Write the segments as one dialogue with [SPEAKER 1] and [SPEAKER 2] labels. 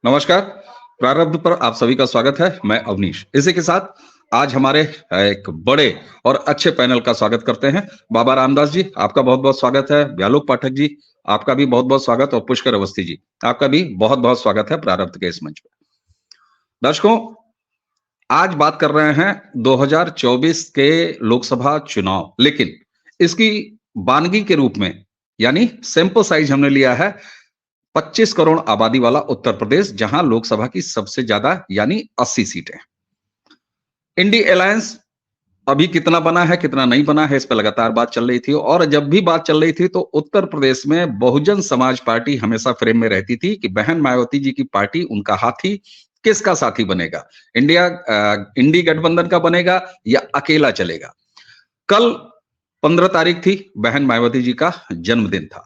[SPEAKER 1] नमस्कार। प्रारब्ध पर आप सभी का स्वागत है। मैं अवनीश। इसी के साथ आज हमारे एक बड़े और अच्छे पैनल का स्वागत करते हैं। बाबा रामदास जी, आपका बहुत-बहुत स्वागत है। व्यालोक पाठक जी, आपका भी बहुत-बहुत स्वागत और पुष्कर अवस्थी जी, आपका भी बहुत-बहुत स्वागत है प्रारब्ध के इस मंच पे। दर्शकों, आज बात कर रहे हैं 2024 के लोकसभा चुनाव, लेकिन इसकी वानगी के रूप में यानी सैंपल साइज हमने लिया है 25 करोड़ आबादी वाला उत्तर प्रदेश, जहां लोकसभा की सबसे ज्यादा यानी 80 सीटें। इंडी अलायंस अभी कितना बना है कितना नहीं बना है इस पर लगातार बात चल रही थी, और जब भी बात चल रही थी तो उत्तर प्रदेश में बहुजन समाज पार्टी हमेशा फ्रेम में रहती थी कि बहन मायावती जी की पार्टी उनका हाथी किसका साथी बनेगा, इंडी गठबंधन का बनेगा या अकेला चलेगा। कल 15 तारीख थी, बहन मायावती जी का जन्मदिन था,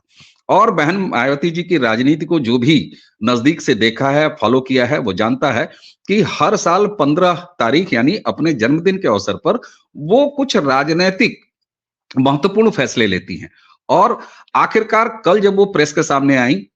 [SPEAKER 1] और बहन मायावती जी की राजनीति को जो भी नजदीक से देखा है, फॉलो किया है, वो जानता है कि हर साल 15 तारीख यानी अपने जन्मदिन के अवसर पर वो कुछ राजनीतिक महत्वपूर्ण फैसले लेती हैं। और आखिरकार कल जब वो प्रेस के सामने आई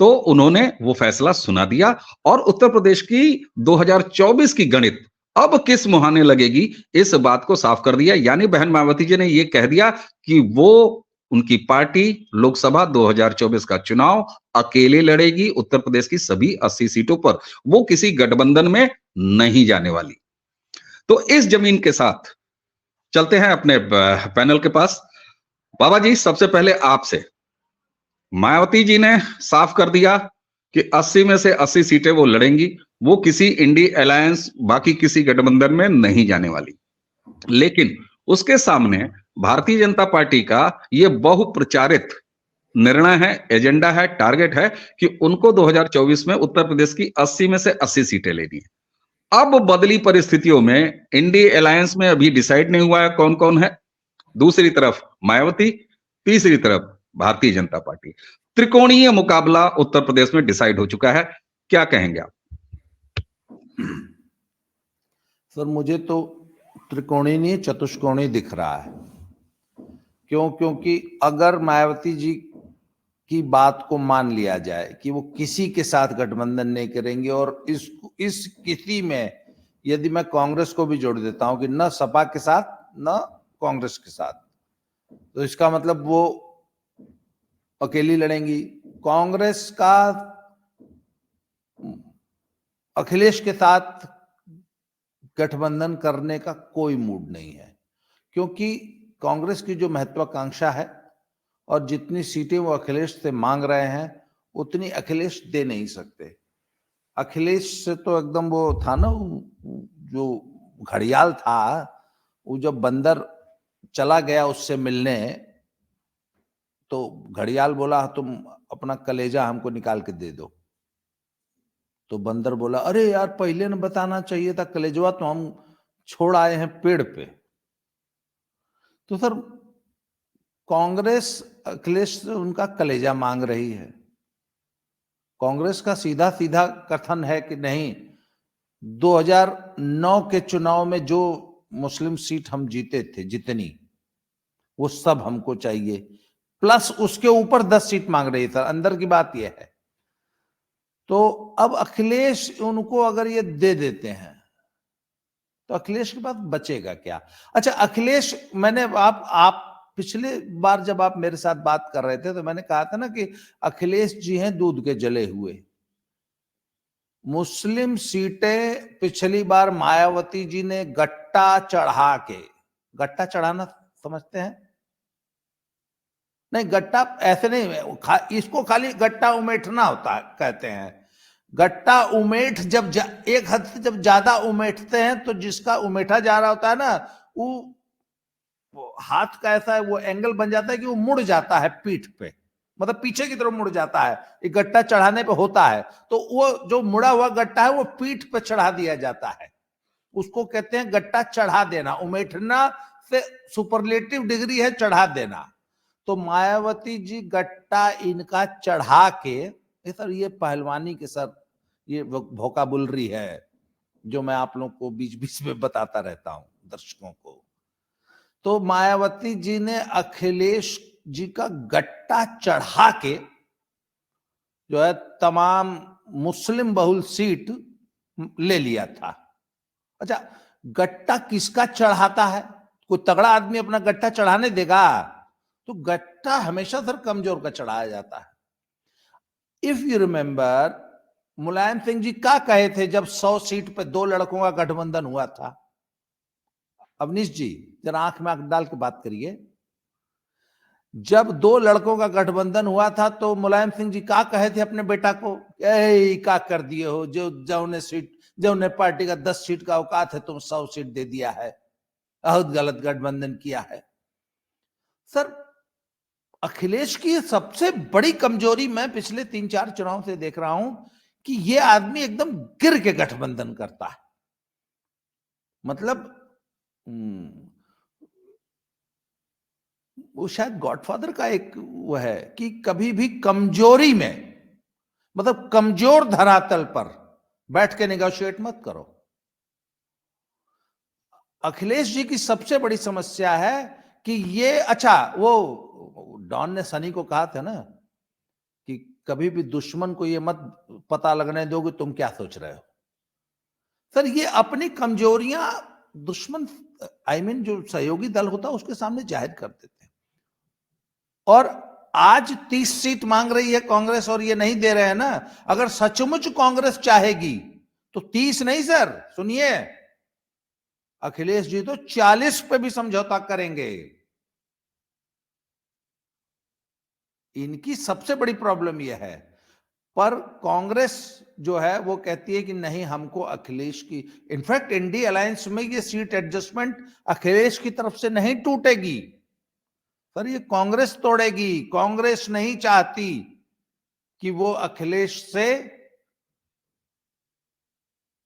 [SPEAKER 1] तो उन्होंने वो फैसला सुना दिया, और उत्तर प्रदेश की 2024 की गणित अब किस मुहाने लगेगी इस बात को साफ कर दिया। यानी बहन मायावती जी ने ये कह दिया कि वो उनकी पार्टी लोकसभा 2024 का चुनाव अकेले लड़ेगी, उत्तर प्रदेश की सभी 80 सीटों पर वो किसी गठबंधन में नहीं जाने वाली। तो इस जमीन के साथ चलते हैं अपने पैनल के पास। बाबा जी, सबसे पहले आपसे, मायावती जी ने साफ कर दिया कि 80 में से 80 सीटें वो लड़ेंगी, वो किसी इंडी अलायंस बाकी किसी गठबंधन में नहीं जाने वाली। लेकिन उसके सामने भारतीय जनता पार्टी का ये बहुप्रचारित निर्णय है, एजेंडा है, टारगेट है कि उनको 2024 में उत्तर प्रदेश की 80 में से 80 सीटें लेनी है। अब बदली परिस्थितियों में इंडी अलायंस में अभी डिसाइड नहीं हुआ है कौन कौन है, दूसरी तरफ मायावती, तीसरी तरफ भारतीय जनता पार्टी। त्रिकोणीय मुकाबला उत्तर प्रदेश में डिसाइड हो चुका है, क्या कहेंगे आप?
[SPEAKER 2] सर, मुझे तो त्रिकोणीय नहीं चतुष्कोणीय दिख रहा है। क्योंकि अगर मायावती जी की बात को मान लिया जाए कि वो किसी के साथ गठबंधन नहीं करेंगे, और इस किसी में यदि मैं कांग्रेस को भी जोड़ देता हूं कि न सपा के साथ न कांग्रेस के साथ, तो इसका मतलब वो अकेली लड़ेंगी। कांग्रेस का अखिलेश के साथ गठबंधन करने का कोई मूड नहीं है, क्योंकि कांग्रेस की जो महत्वाकांक्षा है और जितनी सीटें वो अखिलेश से मांग रहे हैं उतनी अखिलेश दे नहीं सकते। अखिलेश से तो एकदम वो था ना, जो घड़ियाल था, वो जब बंदर चला गया उससे मिलने, तो घड़ियाल बोला तुम अपना कलेजा हमको निकाल के दे दो। तो बंदर बोला अरे यार, पहले न बताना चाहिए था, कलेजवा तो हम छोड़ आए हैं पेड़ पे। तो सर, कांग्रेस अखिलेश से उनका कलेजा मांग रही है। कांग्रेस का सीधा सीधा कथन है कि नहीं, 2009 के चुनाव में जो मुस्लिम सीट हम जीते थे, जितनी, वो सब हमको चाहिए, प्लस उसके ऊपर 10 सीट मांग रही है। सर, अंदर की बात यह है। तो अब अखिलेश उनको अगर ये दे देते हैं तो अखिलेश के पास बचेगा क्या? अच्छा, अखिलेश, मैंने आप पिछले बार जब आप मेरे साथ बात कर रहे थे तो मैंने कहा था ना कि अखिलेश जी हैं दूध के जले हुए। मुस्लिम सीटें पिछली बार मायावती जी ने गट्टा चढ़ा के, गट्टा चढ़ाना समझते हैं? नहीं, गट्टा ऐसे नहीं, इसको खाली गट्टा उमेटना होता है, कहते हैं। गट्टा उमेठ जब एक हद से जब ज्यादा उमेटते हैं तो जिसका उमेठा जा रहा होता है ना, वो हाथ का ऐसा है, वो एंगल बन जाता है कि वो मुड़ जाता है पीठ पे, मतलब पीछे की तरफ मुड़ जाता है। एक गट्टा चढ़ाने पे होता है, तो वो जो मुड़ा हुआ गट्टा है वो पीठ पे चढ़ा दिया जाता है, उसको कहते हैं गट्टा चढ़ा देना। उमेठना से सुपरलेटिव डिग्री है चढ़ा देना। तो मायावती जी गट्टा इनका चढ़ा के, सर ये पहलवानी के सर, ये वोकाबुलरी है जो मैं आप लोगों को बीच बीच में बताता रहता हूं दर्शकों को। तो मायावती जी ने अखिलेश जी का गट्टा चढ़ा के जो है तमाम मुस्लिम बहुल सीट ले लिया था। अच्छा, गट्टा किसका चढ़ाता है? कोई तगड़ा आदमी अपना गट्टा चढ़ाने देगा? तो गट्टा हमेशा सर कमजोर का चढ़ाया जाता है। If you remember, Mulayam Singh ji क्या कहे थे जब 100 सीट पे 2 लड़कों का गठबंधन हुआ था? अवनीश जी जरा आंख में आंख डाल के बात करिए। जब 2 लड़कों का गठबंधन हुआ था तो मुलायम सिंह जी क्या कहे थे अपने बेटा को? क्या कर दिए हो, जो ने पार्टी का 10 सीट का औकात है तुम 100 सीट दे दिया है, बहुत गलत गठबंधन किया है। सर, अखिलेश की सबसे बड़ी कमजोरी मैं पिछले 3-4 चुनाव से देख रहा हूं कि ये आदमी एकदम गिर के गठबंधन करता है। मतलब वो शायद गॉडफादर का एक वो है कि कभी भी कमजोरी में, मतलब कमजोर धरातल पर बैठ के नेगोशिएट मत करो। अखिलेश जी की सबसे बड़ी समस्या है कि ये, अच्छा वो डॉन ने सनी को कहा था ना कि कभी भी दुश्मन को ये मत पता लगने दो कि तुम क्या सोच रहे हो। सर, ये अपनी कमजोरियां दुश्मन, जो सहयोगी दल होता है उसके सामने जाहिर कर देते हैं। और आज 30 सीट मांग रही है कांग्रेस और ये नहीं दे रहे हैं ना। अगर सचमुच कांग्रेस चाहेगी तो 30 नहीं सर, सुनिए, अखिलेश जी तो 40 पे भी समझौता करेंगे। इनकी सबसे बड़ी प्रॉब्लम यह है। पर कांग्रेस जो है वो कहती है कि नहीं, हमको अखिलेश की, इनफैक्ट इंडी अलायंस में ये सीट एडजस्टमेंट अखिलेश की तरफ से नहीं टूटेगी सर, ये कांग्रेस तोड़ेगी। कांग्रेस नहीं चाहती कि वो अखिलेश से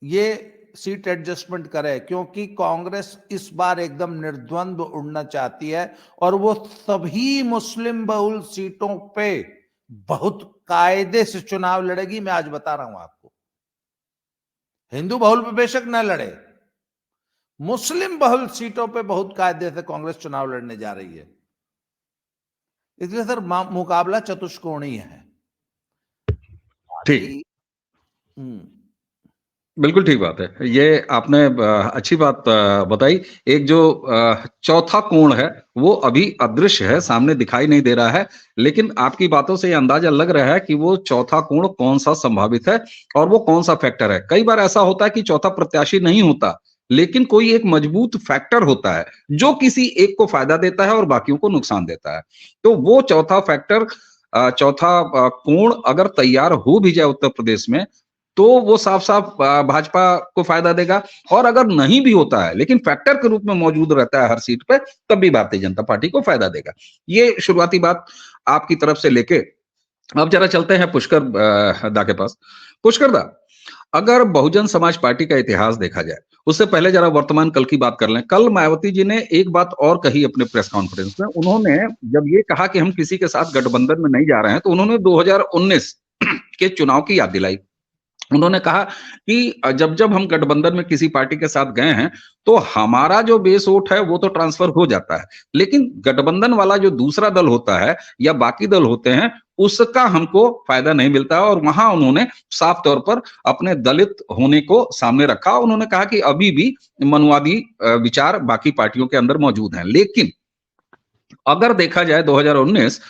[SPEAKER 2] ये सीट एडजस्टमेंट करे, क्योंकि कांग्रेस इस बार एकदम निर्द्वंद्व उड़ना चाहती है और वो सभी मुस्लिम बहुल सीटों पे बहुत कायदे से चुनाव लड़ेगी। मैं आज बता रहा हूं आपको, हिंदू बहुल पे बेशक न लड़े, मुस्लिम बहुल सीटों पे बहुत कायदे से कांग्रेस चुनाव लड़ने जा रही है। इसलिए सर मुकाबला चतुष्कोणीय है।
[SPEAKER 1] ठीक, बिल्कुल ठीक बात है। ये आपने अच्छी बात बताई। एक जो चौथा कोण है वो अभी अदृश्य है, सामने दिखाई नहीं दे रहा है, लेकिन आपकी बातों से ये अंदाजा लग रहा है कि वो चौथा कोण कौन सा संभावित है और वो कौन सा फैक्टर है। कई बार ऐसा होता है कि चौथा प्रत्याशी नहीं होता, लेकिन कोई एक मजबूत फैक्टर होता है जो किसी एक को फायदा देता है और बाकियों को नुकसान देता है। तो वो चौथा फैक्टर, चौथा कोण अगर तैयार हो भी जाए उत्तर प्रदेश में, तो वो साफ साफ भाजपा को फायदा देगा। और अगर नहीं भी होता है लेकिन फैक्टर के रूप में मौजूद रहता है हर सीट पे, तब भी भारतीय जनता पार्टी को फायदा देगा। ये शुरुआती बात आपकी तरफ से लेके अब जरा चलते हैं पुष्कर दा के पास। पुष्कर दा, अगर बहुजन समाज पार्टी का इतिहास देखा जाए, उससे पहले जरा वर्तमान कल की बात कर लें। कल मायावती जी ने एक बात और कही अपने प्रेस कॉन्फ्रेंस में। उन्होंने जब ये कहा कि हम किसी के साथ गठबंधन में नहीं जा रहे हैं, तो उन्होंने 2019 के चुनाव की याद दिलाई। उन्होंने कहा कि जब जब हम गठबंधन में किसी पार्टी के साथ गए हैं तो हमारा जो बेस वोट है वो तो ट्रांसफर हो जाता है, लेकिन गठबंधन वाला जो दूसरा दल होता है या बाकी दल होते हैं उसका हमको फायदा नहीं मिलता है। और वहां उन्होंने साफ तौर पर अपने दलित होने को सामने रखा। उन्होंने कहा कि अभी भी मनुवादी विचार बाकी पार्टियों के अंदर मौजूद हैं, लेकिन अगर देखा जाए 2019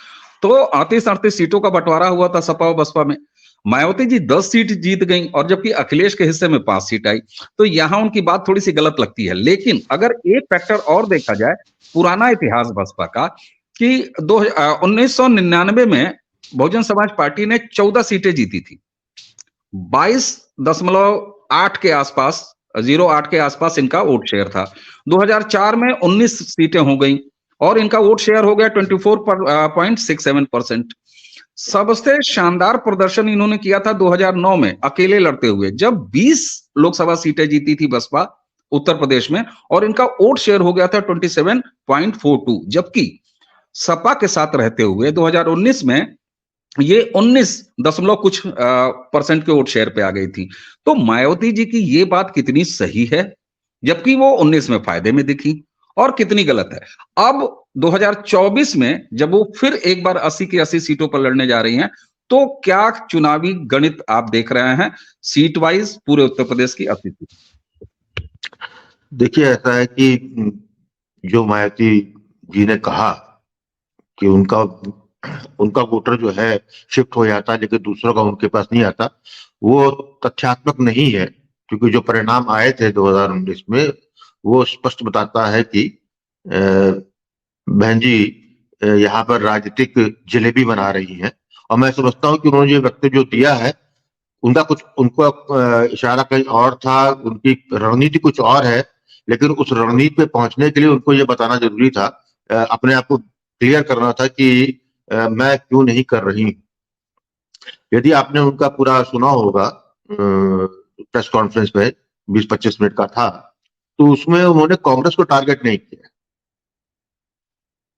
[SPEAKER 1] तो 38-38 सीटों का बंटवारा हुआ था सपा और बसपा में। मायावती जी 10 सीट जीत गई और जबकि अखिलेश के हिस्से में 5 सीट आई। तो यहां उनकी बात थोड़ी सी गलत लगती है। लेकिन अगर एक फैक्टर और देखा जाए, पुराना इतिहास बसपा का, कि 1999 में बहुजन समाज पार्टी ने 14 सीटें जीती थी, 22.8 के आसपास, 08 के आसपास इनका वोट शेयर था। 2004 में 19 सीटें हो गई और इनका वोट शेयर हो गया 24.67%। सबसे शानदार प्रदर्शन इन्होंने किया था 2009 में अकेले लड़ते हुए, जब 20 लोकसभा सीटें जीती थी बसपा उत्तर प्रदेश में और इनका वोट शेयर हो गया था 27.42। जबकि सपा के साथ रहते हुए 2019 में ये 19% के वोट शेयर पे आ गई थी। तो मायावती जी की ये बात कितनी सही है, जबकि वो 19 में फायदे में दिखी, और कितनी गलत है। अब 2024 में जब वो फिर एक बार 80 की 80 सीटों पर लड़ने जा रही हैं, तो तो क्या चुनावी गणित आप देख रहे हैं सीट वाइज पूरे उत्तर प्रदेश की 80 सीट?
[SPEAKER 3] देखिए, ऐसा है कि जो मायावती जी ने कहा कि उनका उनका वोटर जो है शिफ्ट हो जाता है लेकिन दूसरों का उनके पास नहीं आता, वो तथ्यात्मक नहीं है। क्योंकि जो परिणाम आए थे 2019 में वो स्पष्ट बताता है कि बहन जी यहाँ पर राजनीतिक जलेबी बना रही हैं। और मैं समझता हूँ कि उन्होंने जो वक्तव्य जो दिया है उनको इशारा कहीं और था, उनकी रणनीति कुछ और है। लेकिन उस रणनीति पे पहुंचने के लिए उनको ये बताना जरूरी था, अपने आप को क्लियर करना था कि मैं क्यों नहीं कर रही हूं। यदि आपने उनका पूरा सुना होगा, प्रेस कॉन्फ्रेंस में 20-25 मिनट का था, तो उसमें उन्होंने कांग्रेस को टारगेट नहीं किया।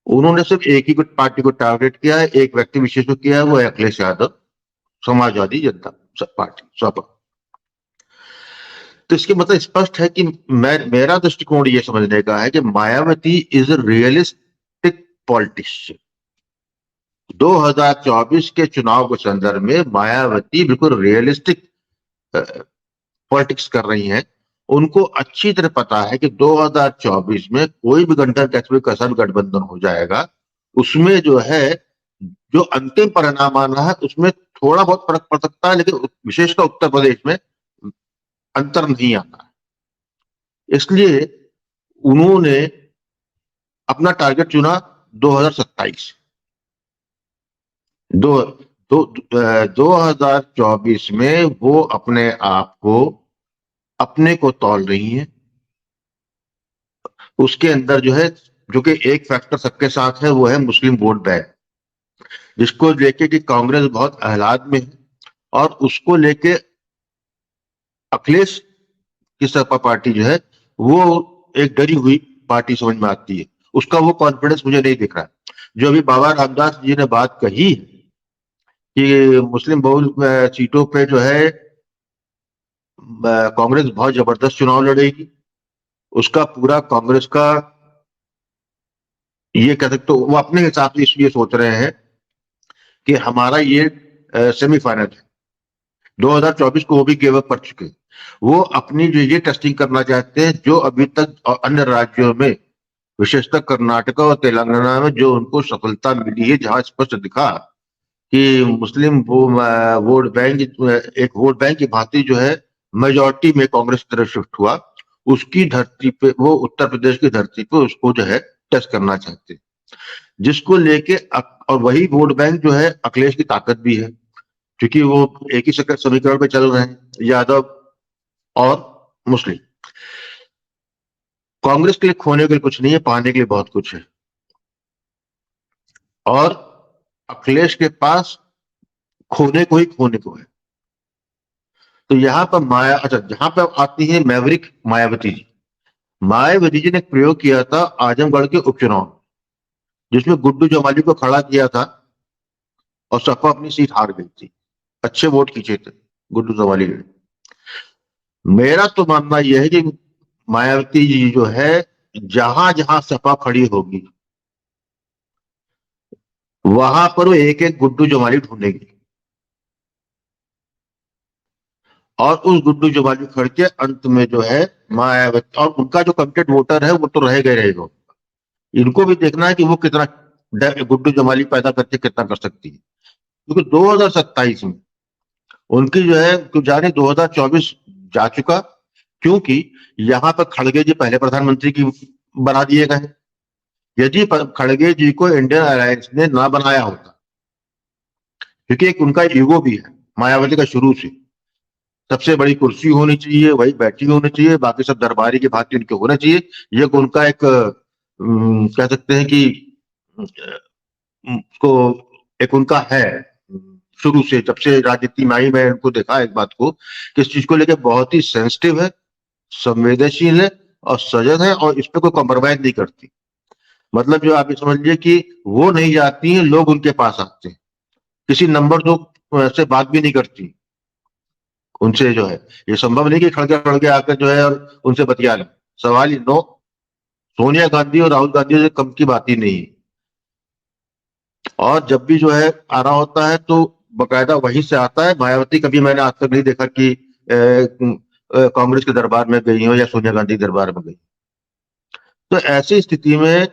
[SPEAKER 3] उन्होंने सिर्फ एक ही पार्टी को टारगेट किया है, एक व्यक्ति विशेष को किया है, वो है अखिलेश यादव, समाजवादी जनता पार्टी सपा। तो इसके मतलब स्पष्ट है कि मेरा दृष्टिकोण ये समझने का है कि Mayawati is a realistic politician. 2024 के चुनाव के संदर्भ में मायावती बिल्कुल रियलिस्टिक पॉलिटिक्स कर रही हैं। उनको अच्छी तरह पता है कि 2024 में कोई भी कैसा भी गठबंधन हो जाएगा, उसमें जो है जो अंतिम परिणाम आना है उसमें थोड़ा बहुत फर्क पड़ सकता है, लेकिन विशेषकर उत्तर प्रदेश में अंतर नहीं आता है। इसलिए उन्होंने अपना टारगेट चुना 2027। 2024 में वो अपने को तौल रही हैं। उसके अंदर जो है, जो कि एक फैक्टर सबके साथ है, वो है मुस्लिम वोट बैंक, जिसको लेके कि कांग्रेस बहुत अहलाद में है। और उसको लेके अखिलेश की सपा पार्टी जो है वो एक डरी हुई पार्टी समझ में आती है। उसका वो कॉन्फिडेंस मुझे नहीं दिख रहा। जो अभी बाबा रामदास जी ने बात कही कि मुस्लिम बहुल सीटों पे जो है कांग्रेस बहुत जबरदस्त चुनाव लड़ेगी, उसका पूरा कांग्रेस का ये कह सकते, तो वो अपने हिसाब से इसलिए सोच रहे हैं कि हमारा ये सेमीफाइनल है। 2024 को वो भी गिव अप कर चुके। वो अपनी जो ये टेस्टिंग करना चाहते हैं जो अभी तक अन्य राज्यों में, विशेषतः कर्नाटक और तेलंगाना में जो उनको सफलता मिली है, जहां स्पष्ट दिखा कि मुस्लिम वोट बैंक एक वोट बैंक की भांति जो है मेजॉरिटी में कांग्रेस की तरफ शिफ्ट हुआ, उसकी धरती पे, वो उत्तर प्रदेश की धरती पे उसको जो है टेस्ट करना चाहते हैं, जिसको लेके और वही वोट बैंक जो है अखिलेश की ताकत भी है, क्योंकि वो एक ही समीकरण पे चल रहे हैं, यादव और मुस्लिम। कांग्रेस के लिए खोने के लिए कुछ नहीं है, पाने के लिए बहुत कुछ है। और अखिलेश के पास खोने को ही खोने को है। तो यहां पर जहां पर आती है मैवरिक मायावती जी। मायावती जी ने प्रयोग किया था आजमगढ़ के उपचुनाव, जिसमें गुड्डू जमाली को खड़ा किया था और सपा अपनी सीट हार गई थी। अच्छे वोट खींचे थे गुड्डू जमाली ने। मेरा तो मानना यह है कि मायावती जी जो है जहां जहां सपा खड़ी होगी वहां पर वो एक एक गुड्डू जमाली ढूंढेगी, और उस गुड्डू जमाली खड़ के अंत में जो है मायावती और उनका जो कमिटेड वोटर है वो तो रहेगा। इनको भी देखना है कि वो कितना गुड्डू जमाली पैदा करके कितना कर सकती है। क्योंकि 2027 में उनकी जो है, क्यों जाने 2024 जा चुका, क्योंकि यहाँ पर खड़गे जी पहले प्रधानमंत्री की बना दिए गए। यदि खड़गे जी को इंडियन अलायंस ने ना बनाया होता, क्योंकि एक उनका ईगो भी है मायावती का शुरू से, सबसे बड़ी कुर्सी होनी चाहिए, वही बैठी होनी चाहिए, बाकी सब दरबारी की भांति उनके होना चाहिए। ये उनका एक कह सकते हैं कि को एक उनका है शुरू से, जब से राजनीति में आई मैं उनको देखा एक बात को कि इस चीज को लेकर बहुत ही सेंसिटिव है, संवेदनशील है और सजग है, और इस पर कोई कॉम्प्रोमाइज नहीं करती। मतलब जो आप ये समझ लीजिए कि वो नहीं जाती हैं, लोग उनके पास आते हैं, किसी नंबर दो से बात भी नहीं करती उनसे। जो है ये संभव नहीं कि खड़गे आकर जो है और उनसे बतिया लें, सवाल ही नो। सोनिया गांधी और राहुल गांधी से कम की बात ही नहीं। और जब भी जो है आ रहा होता है तो बकायदा वहीं से आता है। मायावती कभी मैंने आज तक नहीं देखा कि कांग्रेस के दरबार में गई हो या सोनिया गांधी दरबार में गई। तो ऐसी स्थिति में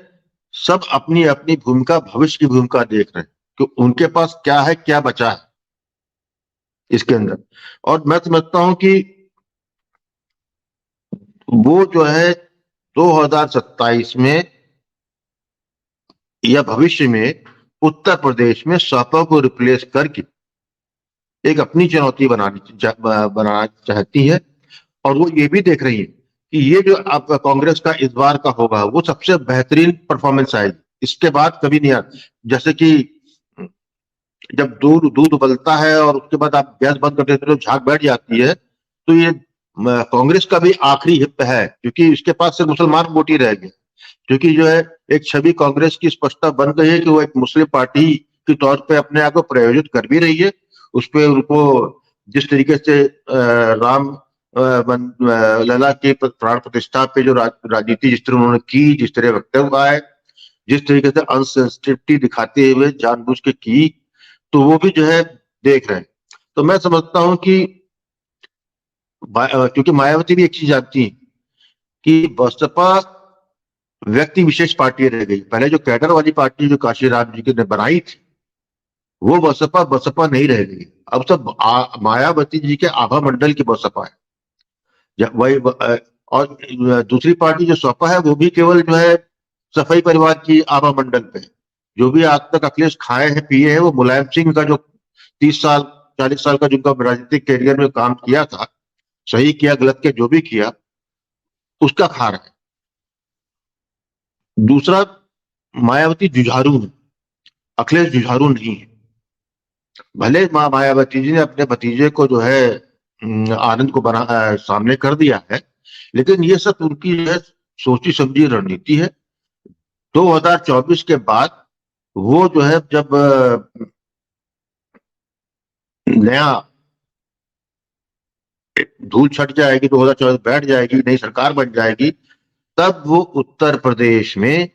[SPEAKER 3] सब अपनी अपनी भूमिका, भविष्य की भूमिका देख रहे हैं कि उनके पास क्या है, क्या बचा है इसके अंदर। और मैं समझता हूं कि वो जो है 2027 में या भविष्य में उत्तर प्रदेश में सपा को रिप्लेस करके एक अपनी चुनौती बनाना चाहती है। और वो ये भी देख रही है कि ये जो आपका कांग्रेस का इस बार का होगा वो सबसे बेहतरीन परफॉर्मेंस आएगी, इसके बाद कभी नहीं आता। जैसे कि जब दूध दूध उबलता है और उसके बाद आप गैस बंद कर देते हो, झाग बैठ जाती है, तो ये कांग्रेस का भी आखिरी हिप है, क्योंकि इसके पास सिर्फ मुसलमान वोट ही रह गए। क्योंकि जो है एक छवि कांग्रेस की स्पष्टता बन गई है कि वो एक मुस्लिम पार्टी के तौर पे अपने आप को प्रायोजित कर भी रही है। उस पर उनको जिस तरीके से राम लला के प्राण प्रतिष्ठा पे जो राजनीति जिस तरह उन्होंने की, जिस तरह वक्तव्य आए, जिस तरीके से अनसेंसिटिविटी दिखाते हुए जानबूझ के की, तो वो भी जो है देख रहे हैं। तो मैं समझता हूं कि क्योंकि मायावती भी एक चीज जानती है कि बसपा व्यक्ति विशेष पार्टी रह गई। पहले जो कैडर वाली पार्टी जो काशीराम जी ने बनाई थी वो बसपा नहीं रह गई। अब सब मायावती जी के आभा मंडल की बसपा है। वही और दूसरी पार्टी जो सपा है वो भी केवल जो है सफाई परिवार की आभा मंडल पे। जो भी आज तक अखिलेश खाए हैं पिए हैं वो मुलायम सिंह का जो 30 साल 40 साल का जिनका राजनीतिक कैरियर में काम किया था, सही किया गलत किया जो भी किया, उसका खा रहा है। दूसरा, मायावती जुझारू है, अखिलेश जुझारू नहीं है। भले मायावती जी ने अपने भतीजे को जो है आनंद को सामने कर दिया है, लेकिन ये सब उनकी जो है सोची समझी रणनीति है। 2024 के बाद वो जो है जब नया धूल छट जाएगी, 2024 बैठ जाएगी, नई सरकार बन जाएगी, तब वो उत्तर प्रदेश में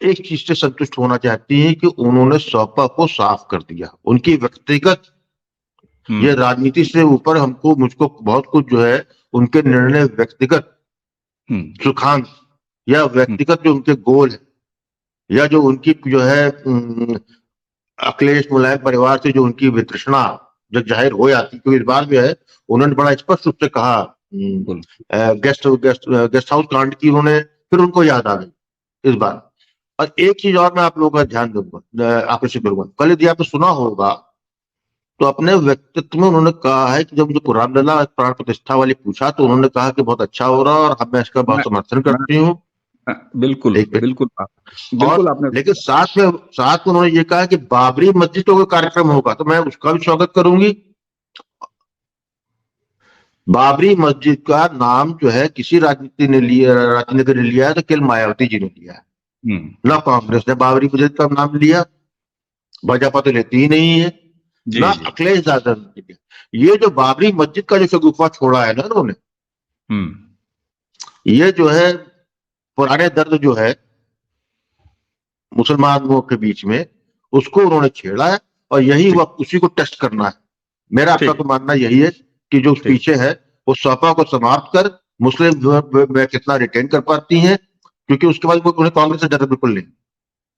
[SPEAKER 3] एक चीज से संतुष्ट होना चाहती है कि उन्होंने सपा को साफ कर दिया। उनकी व्यक्तिगत ये राजनीति से ऊपर मुझको बहुत कुछ जो है उनके निर्णय, व्यक्तिगत सुखांश या व्यक्तिगत जो उनके गोल है, या जो उनकी जो है अखिलेश मुलायम परिवार से जो उनकी वितृष्णा जब जाहिर हो जाती, क्योंकि इस बार जो है उन्होंने बड़ा स्पष्ट रूप से कहा गेस्ट हाउस कांड की, उन्होंने फिर उनको याद आ गई इस बार। और एक चीज और मैं आप लोगों का ध्यान दूंगा, आकर्षित करूंगा, कल यदि आपने सुना होगा तो अपने व्यक्तित्व में उन्होंने कहा है कि जब मुझे रामलला प्राण प्रतिष्ठा वाली पूछा तो उन्होंने कहा कि बहुत अच्छा हो रहा है और मैं इसका बहुत समर्थन करती हूँ।
[SPEAKER 1] बिल्कुल बिल्कुल आपने,
[SPEAKER 3] लेकिन साथ में उन्होंने ये कहा कि बाबरी मस्जिद का कोई कार्यक्रम होगा तो मैं उसका भी स्वागत करूंगी। बाबरी मस्जिद का नाम जो है किसी राजनीति ने लिया है तो केवल मायावती जी ने लिया है, ना कांग्रेस ने बाबरी मस्जिद का नाम लिया, भाजपा तो लेती ही नहीं है, ना अखिलेश यादव ने लिया। ये जो बाबरी मस्जिद का जो शगुफा छोड़ा है ना उन्होंने, ये जो है पुराने दर्द जो है मुसलमानों के बीच में, उसको उन्होंने छेड़ा है और यही वक्त उसी को टेस्ट करना है। मेरा आपका तो मानना यही है कि जो पीछे है वो सपा को समाप्त कर मुस्लिम में कितना रिटेन कर पाती हैं, क्योंकि उसके बाद उन्हें कांग्रेस से डर बिल्कुल नहीं।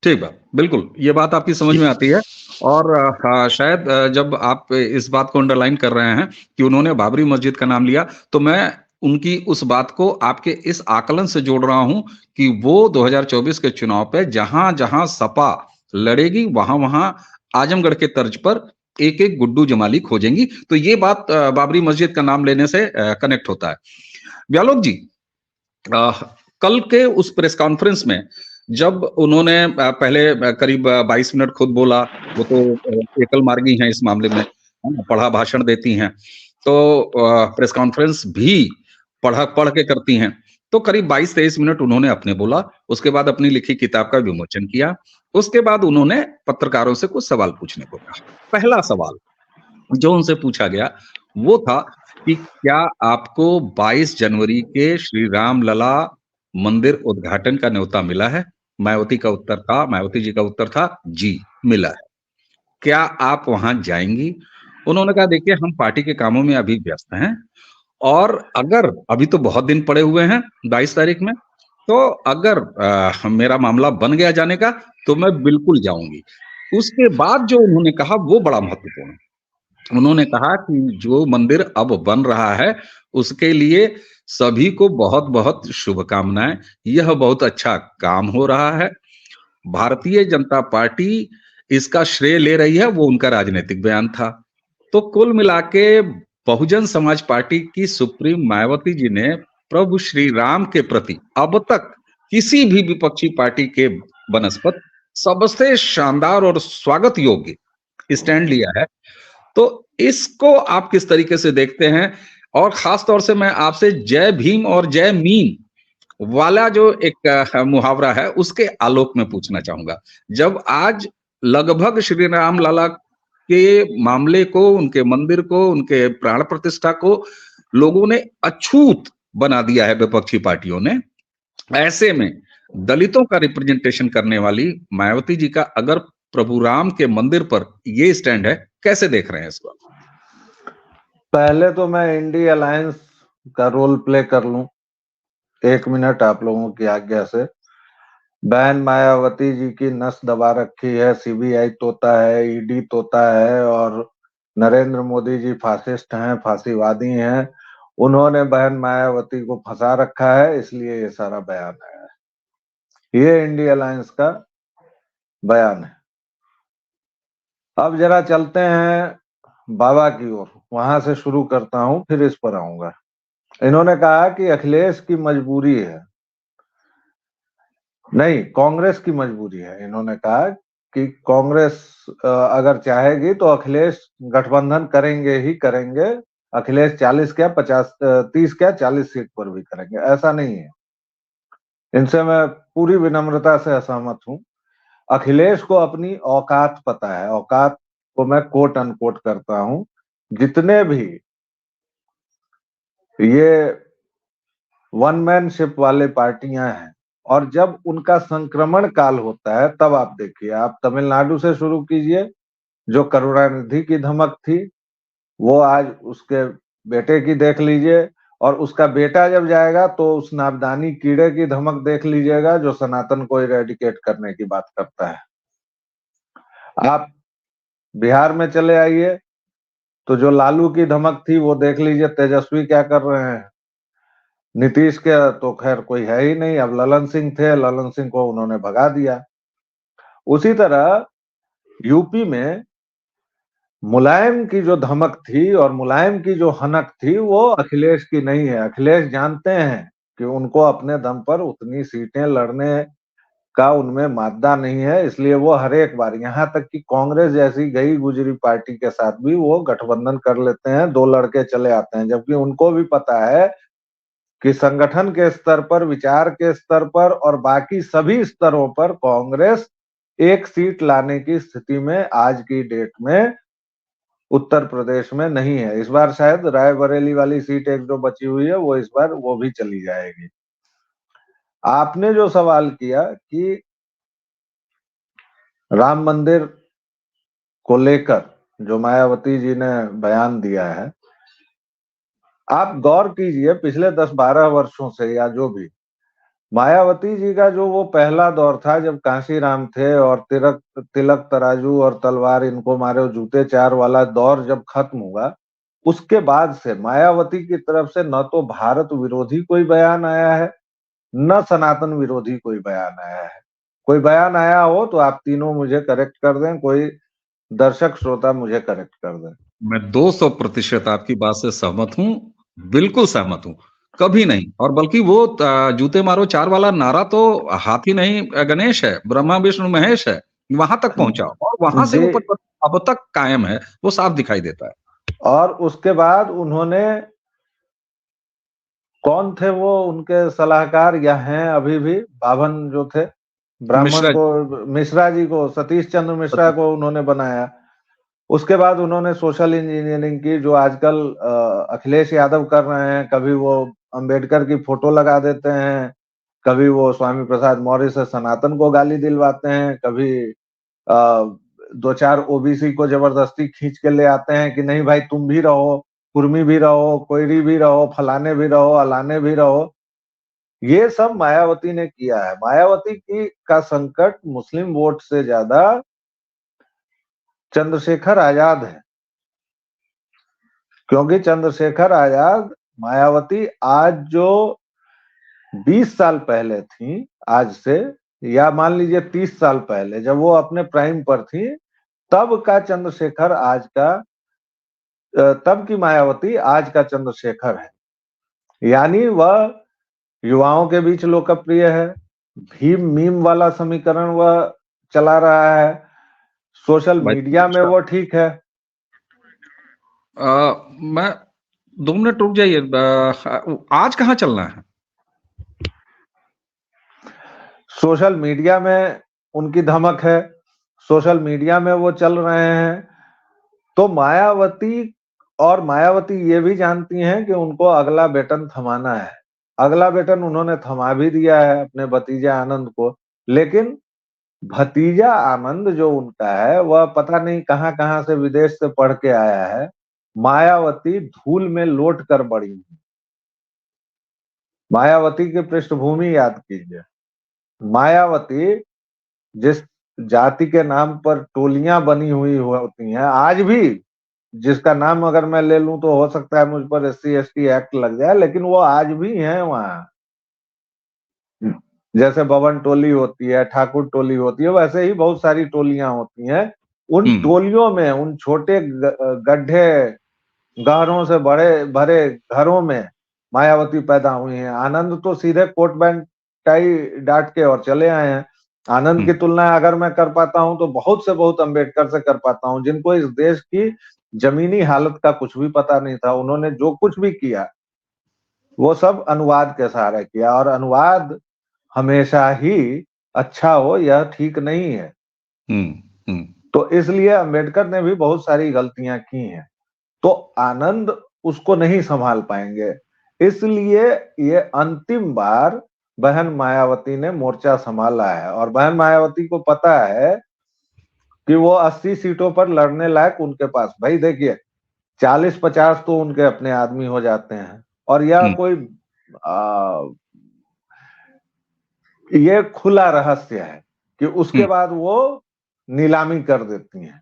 [SPEAKER 1] ठीक बात, बिल्कुल ये बात आपकी समझ में आती है। और शायद जब आप इस बात को अंडरलाइन कर रहे हैं कि उन्होंने बाबरी मस्जिद का नाम लिया, तो मैं उनकी उस बात को आपके इस आकलन से जोड़ रहा हूं कि वो 2024 के चुनाव पे जहां जहां सपा लड़ेगी वहां आजमगढ़ के तर्ज पर एक एक गुड्डू जमाली खोजेंगी। तो ये बात बाबरी मस्जिद का नाम लेने से कनेक्ट होता है। व्यालोक जी, कल के उस प्रेस कॉन्फ्रेंस में जब उन्होंने पहले करीब 22 मिनट खुद बोला, वो तो एकल मार्गी हैं इस मामले में, पढ़ा भाषण देती हैं, तो प्रेस कॉन्फ्रेंस भी पढ़ के करती हैं, तो करीब 22-23 मिनट उन्होंने अपने बोला, उसके बाद अपनी लिखी किताब का विमोचन किया, उसके बाद उन्होंने पत्रकारों से कुछ सवाल पूछने को कहा। पहला सवाल जो उनसे पूछा गया वो था कि क्या आपको 22 जनवरी के श्री राम लला मंदिर उद्घाटन का न्योता मिला है? मायावती जी का उत्तर था जी, मिला है। क्या आप वहां जाएंगी? उन्होंने कहा देखिए हम पार्टी के कामों में अभी व्यस्त हैं और अगर अभी तो बहुत दिन पड़े हुए हैं 22 तारीख में, तो अगर मेरा मामला बन गया जाने का तो मैं बिल्कुल जाऊंगी। उसके बाद जो उन्होंने कहा वो बड़ा महत्वपूर्ण है। उन्होंने कहा कि जो मंदिर अब बन रहा है उसके लिए सभी को बहुत-बहुत शुभकामनाएं। यह बहुत अच्छा काम हो रहा है। भारतीय जनता पार्टी इसका श्रेय ले रही है, वो उनका राजनीतिक बयान था। तो कुल मिला के बहुजन समाज पार्टी की सुप्रीम मायावती जी ने प्रभु श्री राम के प्रति अब तक किसी भी विपक्षी पार्टी के बनस्पत सबसे शानदार और स्वागत योग्य स्टैंड लिया है। तो इसको आप किस तरीके से देखते हैं? और खास तौर से मैं आपसे जय भीम और जय मीम वाला जो एक मुहावरा है उसके आलोक में पूछना चाहूंगा। जब आज लगभग श्री राम लला के मामले को, उनके मंदिर को, उनके प्राण प्रतिष्ठा को लोगों ने अछूत बना दिया है विपक्षी पार्टियों ने, ऐसे में दलितों का रिप्रेजेंटेशन करने वाली मायावती जी का अगर प्रभु राम के मंदिर पर ये स्टैंड है, कैसे देख रहे हैं इसको?
[SPEAKER 4] पहले तो मैं इंडी अलायंस का रोल प्ले कर लूं 1 मिनट आप लोगों की आज्ञा से। बहन मायावती जी की नस दबा रखी है, सीबीआई तोता है, ईडी तोता है और नरेंद्र मोदी जी फासिस्ट हैं, फांसीवादी हैं। उन्होंने बहन मायावती को फंसा रखा है, इसलिए ये सारा बयान है। ये इंडी अलायंस का बयान है। अब जरा चलते हैं बाबा की ओर, वहां से शुरू करता हूं, फिर इस पर आऊंगा। इन्होंने कहा कि अखिलेश की मजबूरी है, नहीं कांग्रेस की मजबूरी है। इन्होंने कहा कि कांग्रेस अगर चाहेगी तो अखिलेश गठबंधन करेंगे ही करेंगे। अखिलेश 40 क्या 50 30 क्या 40 सीट पर भी करेंगे, ऐसा नहीं है। इनसे मैं पूरी विनम्रता से असहमत हूं। अखिलेश को अपनी औकात पता है। औकात को मैं कोट अनकोट करता हूं। जितने भी ये वन मैनशिप वाले पार्टियां हैं और जब उनका संक्रमण काल होता है तब आप देखिए, आप तमिलनाडु से शुरू कीजिए। जो करुणानिधि की धमक थी वो आज उसके बेटे की देख लीजिए, और उसका बेटा जब जाएगा तो उस नाबदानी कीड़े की धमक देख लीजिएगा जो सनातन को इरेडिकेट करने की बात करता है। आप बिहार में चले आइए तो जो लालू की धमक थी वो देख लीजिए, तेजस्वी क्या कर रहे हैं। नीतीश के तो खैर कोई है ही नहीं, अब ललन सिंह थे, ललन सिंह को उन्होंने भगा दिया। उसी तरह यूपी में मुलायम की जो धमक थी और मुलायम की जो हनक थी वो अखिलेश की नहीं है। अखिलेश जानते हैं कि उनको अपने दम पर उतनी सीटें लड़ने का उनमें मादा नहीं है, इसलिए वो हर एक बार, यहाँ तक कि कांग्रेस जैसी गई गुजरी पार्टी के साथ भी वो गठबंधन कर लेते हैं, 2 लड़के चले आते हैं, जबकि उनको भी पता है कि संगठन के स्तर पर, विचार के स्तर पर और बाकी सभी स्तरों पर कांग्रेस 1 सीट लाने की स्थिति में आज की डेट में उत्तर प्रदेश में नहीं है। इस बार शायद रायबरेली वाली सीट एक जो बची हुई है वो इस बार वो भी चली जाएगी। आपने जो सवाल किया कि राम मंदिर को लेकर जो मायावती जी ने बयान दिया है, आप गौर कीजिए पिछले 10-12 वर्षों से या जो भी, मायावती जी का जो वो पहला दौर था जब कांशीराम थे और तिलक तराजू और तलवार इनको मारे जूते चार वाला दौर जब खत्म हुआ, उसके बाद से मायावती की तरफ से न तो भारत विरोधी कोई बयान आया है, न सनातन विरोधी कोई बयान आया है। कोई बयान आया हो तो आप तीनों मुझे करेक्ट कर दें, कोई दर्शक श्रोता मुझे करेक्ट कर दें।
[SPEAKER 1] मैं 200% आपकी बात से सहमत हूं, बिल्कुल सहमत हूं। कभी नहीं, और बल्कि वो जूते मारो चार वाला नारा तो हाथी नहीं गणेश है, ब्रह्मा विष्णु महेश है, वहां तक पहुंचा और वहां से
[SPEAKER 4] जी।
[SPEAKER 1] ऊपर अब तक कायम है, वो साफ दिखाई देता है।
[SPEAKER 4] और उसके बाद उन्होंने, कौन थे वो उनके सलाहकार या हैं अभी भी, बाभन जो थे ब्राह्मण
[SPEAKER 1] मिश्रा
[SPEAKER 4] को, मिश्रा जी को, सतीश चंद्र मिश्रा को उन्होंने बनाया। उसके बाद उन्होंने सोशल इंजीनियरिंग की जो आजकल अखिलेश यादव कर रहे हैं। कभी वो अंबेडकर की फोटो लगा देते हैं, कभी वो स्वामी प्रसाद मौर्य से सनातन को गाली दिलवाते हैं, कभी दो चार ओबीसी को जबरदस्ती खींच के ले आते हैं कि नहीं भाई तुम भी रहो, कुर्मी भी रहो, कोयरी भी रहो, फलाने भी रहो, अलाने भी रहो। ये सब मायावती ने किया है। मायावती की का संकट मुस्लिम वोट से ज्यादा चंद्रशेखर आजाद है, क्योंकि चंद्रशेखर आजाद मायावती आज जो 20 साल पहले थी आज से, या मान लीजिए 30 साल पहले जब वो अपने प्राइम पर थी, तब का चंद्रशेखर आज का, तब की मायावती आज का चंद्रशेखर है। यानी वह युवाओं के बीच लोकप्रिय है, भीम मीम वाला समीकरण वह चला रहा है, सोशल मीडिया में वो ठीक है।
[SPEAKER 1] मैं 2 मिनट रुक जाइए। आज कहाँ चलना है?
[SPEAKER 4] सोशल मीडिया में उनकी धमक है, सोशल मीडिया में वो चल रहे हैं। तो मायावती ये भी जानती हैं कि उनको अगला बेटन थमाना है। अगला बेटन उन्होंने थमा भी दिया है अपने भतीजा आनंद को, लेकिन भतीजा आनंद जो उनका है वह पता नहीं कहां कहां से विदेश से पढ़ के आया है। मायावती धूल में लोट कर बड़ी हुई। मायावती की पृष्ठभूमि याद कीजिए। मायावती जिस जाति के नाम पर टोलियां बनी हुई होती हैं आज भी, जिसका नाम अगर मैं ले लूं तो हो सकता है मुझ पर SC/ST एक्ट लग जाए, लेकिन वो आज भी हैं वहां। जैसे भवन टोली होती है, ठाकुर टोली होती है, वैसे ही बहुत सारी टोलियां होती हैं। उन टोलियों में, उन छोटे गड्ढे गहरों से बड़े भरे घरों में मायावती पैदा हुई हैं। आनंद तो सीधे कोट पैंट टाई डाट के और चले आए हैं। आनंद की तुलना अगर मैं कर पाता हूं तो बहुत से बहुत अंबेडकर से कर पाता हूं, जिनको इस देश की जमीनी हालत का कुछ भी पता नहीं था। उन्होंने जो कुछ भी किया वो सब अनुवाद के सहारे किया, और अनुवाद हमेशा ही अच्छा हो यह ठीक नहीं है। तो इसलिए अंबेडकर ने भी बहुत सारी गलतियां की हैं, तो आनंद उसको नहीं संभाल पाएंगे। इसलिए ये अंतिम बार बहन मायावती ने मोर्चा संभाला है, और बहन मायावती को पता है कि वो 80 सीटों पर लड़ने लायक उनके पास, भाई देखिए 40-50 तो उनके अपने आदमी हो जाते हैं, और यह कोई ये खुला रहस्य है कि उसके बाद वो नीलामी कर देती हैं।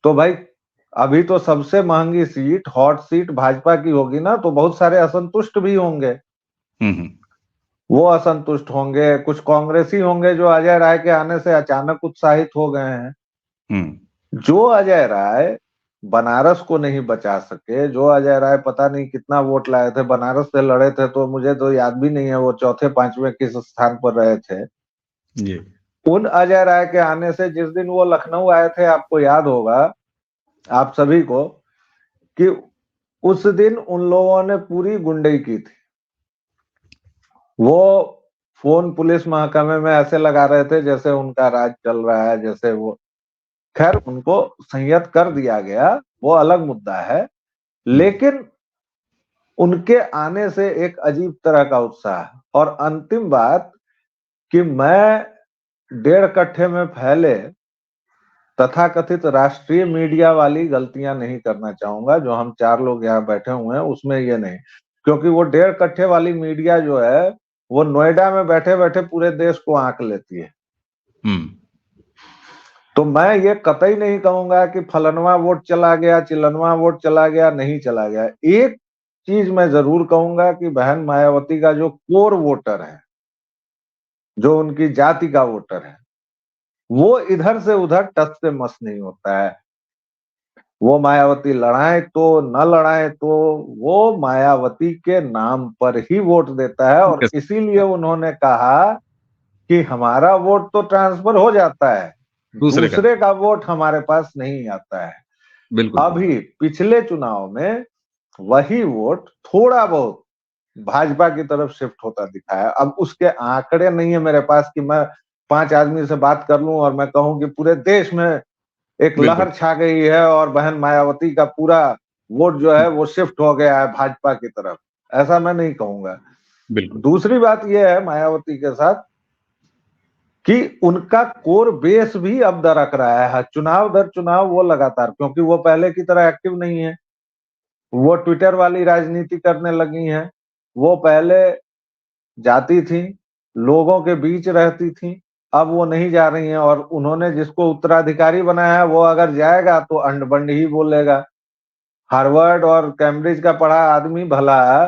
[SPEAKER 4] तो भाई अभी तो सबसे महंगी सीट, हॉट सीट भाजपा की होगी ना, तो बहुत सारे असंतुष्ट भी होंगे। वो असंतुष्ट होंगे, कुछ कांग्रेसी होंगे जो अजय राय के आने से अचानक उत्साहित हो गए हैं। जो अजय राय बनारस को नहीं बचा सके, जो अजय राय पता नहीं कितना वोट लाए थे, बनारस से लड़े थे तो मुझे तो याद भी नहीं है वो चौथे पांचवें किस स्थान पर रहे थे जी। उन अजय राय के आने से जिस दिन वो लखनऊ आए थे, आपको याद होगा आप सभी को, कि उस दिन उन लोगों ने पूरी गुंडई की थी। वो फोन पुलिस महकमे में ऐसे लगा रहे थे जैसे उनका राज चल रहा है, जैसे वो, खैर उनको संयत कर दिया गया, वो अलग मुद्दा है। लेकिन उनके आने से एक अजीब तरह का उत्साह। और अंतिम बात कि मैं 1.5 कट्ठे में फैले तथाकथित राष्ट्रीय मीडिया वाली गलतियां नहीं करना चाहूंगा, जो हम 4 लोग यहाँ बैठे हुए हैं उसमें ये नहीं, क्योंकि वो 1.5 कट्ठे वाली मीडिया जो है वो नोएडा में बैठे बैठे पूरे देश को आंक लेती है। तो मैं ये कतई नहीं कहूंगा कि फलनवा वोट चला गया, चिलनवा वोट चला गया, नहीं चला गया। एक चीज मैं जरूर कहूंगा कि बहन मायावती का जो कोर वोटर है, जो उनकी जाति का वोटर है, वो इधर से उधर टस से मस नहीं होता है। वो मायावती लड़ाए तो न लड़ाए तो वो मायावती के नाम पर ही वोट देता है, और इसीलिए उन्होंने कहा कि हमारा वोट तो ट्रांसफर हो जाता है, दूसरे का वोट हमारे पास नहीं आता है। बिल्कुल। अभी पिछले चुनाव में वही वोट थोड़ा बहुत भाजपा की तरफ शिफ्ट होता दिखा है। अब उसके आंकड़े नहीं है मेरे पास कि मैं 5 आदमी से बात कर लूं और मैं कहूं कि पूरे देश में एक लहर छा गई है और बहन मायावती का पूरा वोट जो है वो शिफ्ट हो गया है भाजपा की तरफ, ऐसा मैं नहीं कहूंगा। दूसरी बात यह है मायावती के साथ कि उनका कोर बेस भी अब दरक रहा है, चुनाव दर चुनाव वो लगातार, क्योंकि वो पहले की तरह एक्टिव नहीं है, वो ट्विटर वाली राजनीति करने लगी हैं, वो पहले जाती थी, लोगों के बीच रहती थी, अब वो नहीं जा रही हैं, और उन्होंने जिसको उत्तराधिकारी बनाया है वो अगर जाएगा तो अंड बंड ही बोलेगा। हार्वर्ड और कैम्ब्रिज का पढ़ा आदमी भला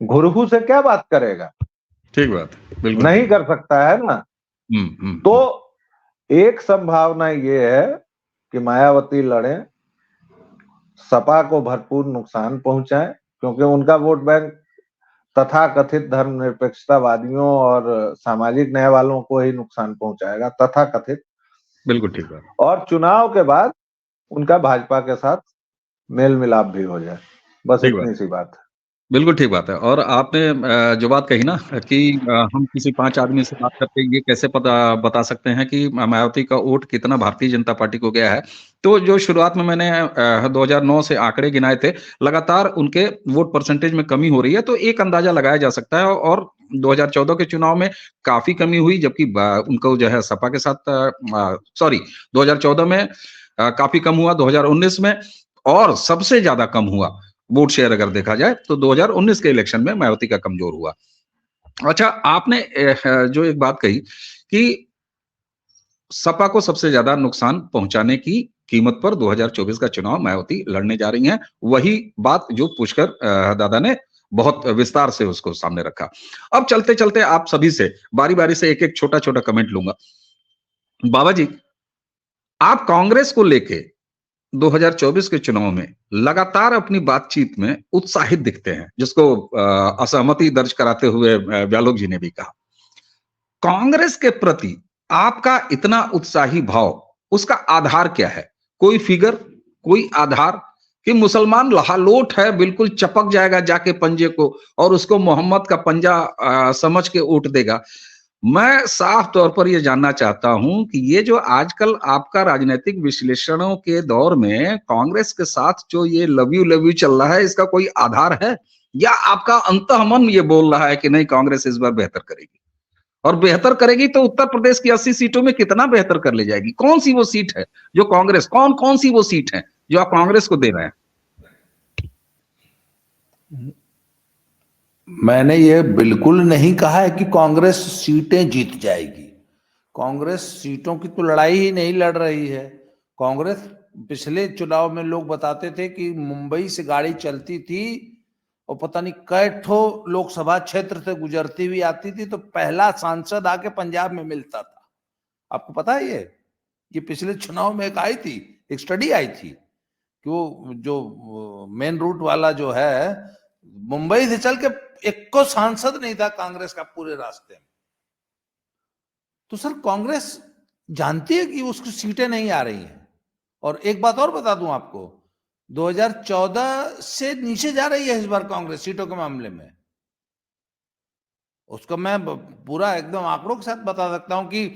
[SPEAKER 4] घुरहु से क्या बात करेगा?
[SPEAKER 1] ठीक बात है, बिल्कुल
[SPEAKER 4] नहीं कर सकता है ना। तो एक संभावना ये है कि मायावती लड़े, सपा को भरपूर नुकसान पहुंचाए, क्योंकि उनका वोट बैंक तथाकथित धर्मनिरपेक्षतावादियों और सामाजिक न्याय वालों को ही नुकसान पहुंचाएगा, तथाकथित।
[SPEAKER 1] बिल्कुल ठीक बात।
[SPEAKER 4] और चुनाव के बाद उनका भाजपा के साथ मेल मिलाप भी हो जाए, बस
[SPEAKER 1] ठीक बात,
[SPEAKER 4] इतनी सी बात है।
[SPEAKER 1] बिल्कुल ठीक बात है। और आपने जो बात कही ना कि हम किसी 5 आदमी से बात करके ये कैसे पता बता सकते हैं कि मायावती का वोट कितना भारतीय जनता पार्टी को गया है। तो जो शुरुआत में मैंने 2009 से आंकड़े गिनाए थे, लगातार उनके वोट परसेंटेज में कमी हो रही है, तो एक अंदाजा लगाया जा सकता है। और 2014 के चुनाव में काफ़ी कमी हुई, जबकि उनको जो है सपा के साथ सॉरी 2014 में काफ़ी कम हुआ, 2019 में और सबसे ज़्यादा कम हुआ वोट शेयर अगर देखा जाए तो 2019 के इलेक्शन में मायावती का कमजोर हुआ। अच्छा, आपने जो एक बात कही कि सपा को सबसे ज्यादा नुकसान पहुंचाने की कीमत पर 2024 का चुनाव मायावती लड़ने जा रही हैं, वही बात जो पुष्कर दादा ने बहुत विस्तार से उसको सामने रखा। अब चलते चलते आप सभी से बारी बारी से एक एक छोटा छोटा कमेंट लूंगा। बाबा जी, आप कांग्रेस को लेके 2024 के चुनाव में लगातार अपनी बातचीत में उत्साहित दिखते हैं, जिसको असहमति दर्ज कराते हुए व्यालोक जी ने भी कहा। कांग्रेस के प्रति आपका इतना उत्साही भाव, उसका आधार क्या है? कोई फिगर, कोई आधार कि मुसलमान लहालोट है, बिल्कुल चपक जाएगा जाके पंजे को और उसको मोहम्मद का पंजा समझ के वोट देगा। मैं साफ तौर पर यह जानना चाहता हूं कि ये जो आजकल आपका राजनीतिक विश्लेषणों के दौर में कांग्रेस के साथ जो ये लव यू चल रहा है, इसका कोई आधार है या आपका अंतःमन ये बोल रहा है कि नहीं कांग्रेस इस बार बेहतर करेगी? और बेहतर करेगी तो उत्तर प्रदेश की 80 सीटों में कितना बेहतर कर ले जाएगी? कौन सी वो सीट है जो कांग्रेस, कौन कौन सी वो सीट है जो आप कांग्रेस को दे रहे हैं?
[SPEAKER 2] मैंने ये बिल्कुल नहीं कहा है कि कांग्रेस सीटें जीत जाएगी। कांग्रेस सीटों की तो लड़ाई ही नहीं लड़ रही है। कांग्रेस पिछले चुनाव में लोग बताते थे कि मुंबई से गाड़ी चलती थी और पता नहीं कई ठो लोकसभा क्षेत्र से गुजरती हुई आती थी तो पहला सांसद आके पंजाब में मिलता था। आपको पता है ये पिछले चुनाव में एक आई थी, एक स्टडी आई थी कि वो जो मेन रूट वाला जो है मुंबई से चल के एक को सांसद नहीं था कांग्रेस का पूरे रास्ते में। तो सर कांग्रेस जानती है कि उसकी सीटें नहीं आ रही हैं। और एक बात और बता दूं आपको, 2014 से नीचे जा रही है इस बार कांग्रेस सीटों के मामले में। उसको मैं पूरा एकदम आंकड़ों के साथ बता सकता हूं कि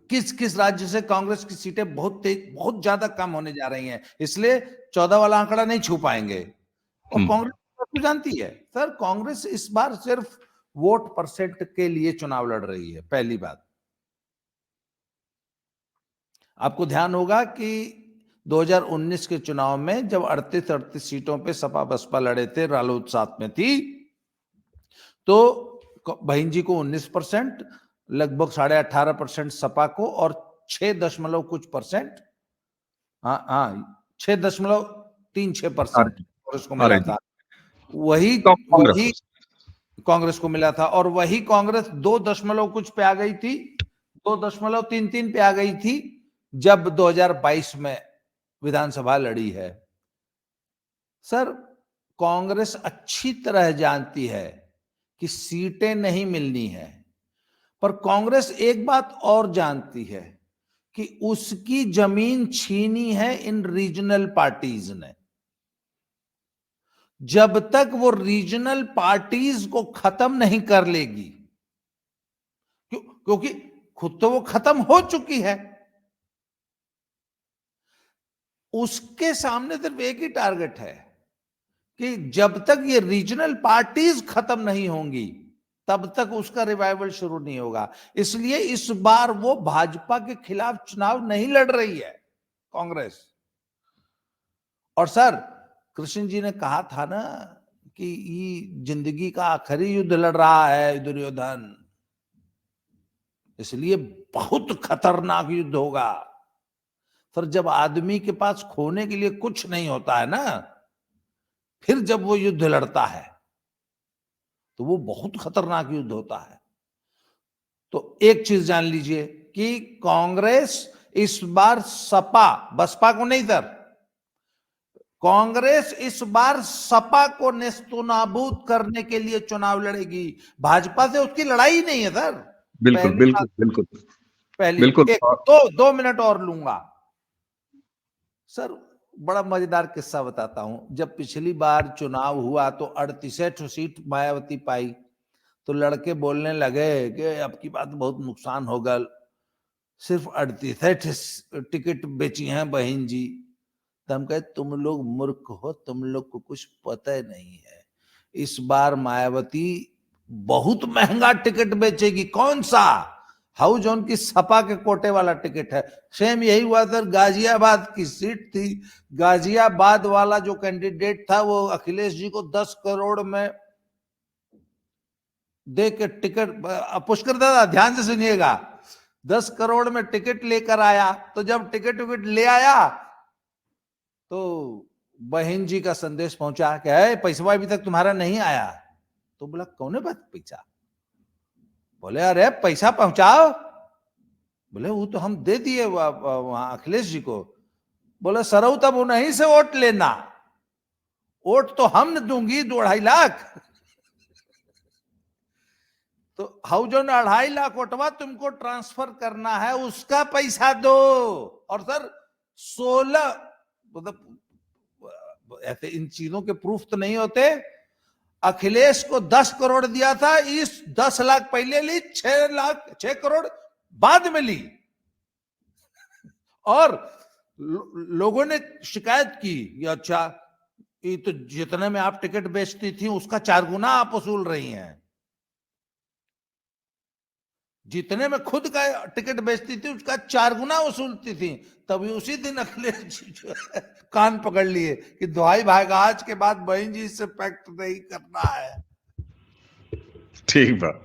[SPEAKER 2] किस किस राज्य से कांग्रेस की सीटें बहुत ज्यादा कम होने जा रही हैं, इसलिए 14 वाला आंकड़ा नहीं छू पाएंगे। और कांग्रेस तो जानती है सर, कांग्रेस इस बार सिर्फ वोट परसेंट के लिए चुनाव लड़ रही है। पहली बात, आपको ध्यान होगा कि 2019 के चुनाव में जब 38 सीटों पे सपा बसपा लड़े थे, रालोद साथ में थी, तो बहन जी को 19%, लगभग 18.5% सपा को और 6 कुछ परसेंट, हाँ 6.36% कांग्रेस को मिला था। वही कांग्रेस को मिला था और वही कांग्रेस 2 कुछ पे आ गई थी, 2.33 पे आ गई थी जब 2022 में विधानसभा लड़ी है। सर कांग्रेस अच्छी तरह जानती है कि सीटें नहीं मिलनी है, पर कांग्रेस एक बात और जानती है कि उसकी जमीन छीनी है इन रीजनल पार्टीज ने। जब तक वो रीजनल पार्टीज को खत्म नहीं कर लेगी, क्योंकि खुद तो वो खत्म हो चुकी है, उसके सामने सिर्फ एक ही टारगेट है कि जब तक ये रीजनल पार्टीज खत्म नहीं होंगी तब तक उसका रिवाइवल शुरू नहीं होगा। इसलिए इस बार वो भाजपा के खिलाफ चुनाव नहीं लड़ रही है कांग्रेस। और सर, कृष्ण जी ने कहा था ना कि ये जिंदगी का आखिरी युद्ध लड़ रहा है दुर्योधन, इसलिए बहुत खतरनाक युद्ध होगा। सर, जब आदमी के पास खोने के लिए कुछ नहीं होता है ना, फिर जब वो युद्ध लड़ता है तो वो बहुत खतरनाक युद्ध होता है। तो एक चीज जान लीजिए कि कांग्रेस इस बार सपा बसपा को नहीं, सर, कांग्रेस इस बार सपा को नेस्तनाबूद करने के लिए चुनाव लड़ेगी। भाजपा से उसकी लड़ाई नहीं है सर।
[SPEAKER 1] बिल्कुल बिल्कुल बिल्कुल
[SPEAKER 2] पहली
[SPEAKER 1] बिल्कुल।
[SPEAKER 2] दो मिनट और लूंगा सर। बड़ा मजेदार किस्सा बताता हूं। जब पिछली बार चुनाव हुआ तो 38 सीट मायावती पाई, तो लड़के बोलने लगे कि अब की बात बहुत नुकसान होगा, सिर्फ 38 टिकट बेची हैं बहन जी। तो हम कहे तुम लोग मूर्ख हो, तुम लोग को कुछ पता ही नहीं है। इस बार मायावती बहुत महंगा टिकट बेचेगी। कौन सा? हाउ जोन की सपा के कोटे वाला टिकट है। सेम यही हुआ सर, गाजियाबाद की सीट थी। गाजियाबाद वाला जो कैंडिडेट था वो अखिलेश जी को 10 करोड़ में दे के टिकट, पुष्कर दादा ध्यान से सुनिएगा, 10 करोड़ में टिकट लेकर आया। तो जब टिकट ले आया तो बहन जी का संदेश पहुंचा कि है पैसा अभी तक तुम्हारा नहीं आया। तो बोला कौन बात पैसा? बोले अरे पैसा पहुंचाओ। बोले वो तो हम दे दिए वहां अखिलेश जी को। बोले सरऊ तब उन्हीं से वोट लेना, वोट तो हम न दूंगी 2.5 लाख। तो हाउ जो 2.5 लाख वोटवा तुमको ट्रांसफर करना है, उसका पैसा दो। और सर 16 मतलब ऐसे इन चीजों के प्रूफ तो नहीं होते। अखिलेश को 10 करोड़ दिया था, इस 10 लाख पहले ली, 6 करोड़ बाद में ली। और लोगों ने शिकायत की, अच्छा ये तो जितने में आप टिकट बेचती थी उसका 4 गुना आप वसूल रही हैं। जितने में खुद का टिकट बेचती थी उसका 4 गुना वसूलती थी। तभी उसी दिन अखिलेश जी जो है कान पकड़ लिए कि दुहाई भागा, आज के बाद बहन जी से पैक्ट नहीं करना है।
[SPEAKER 1] ठीक बात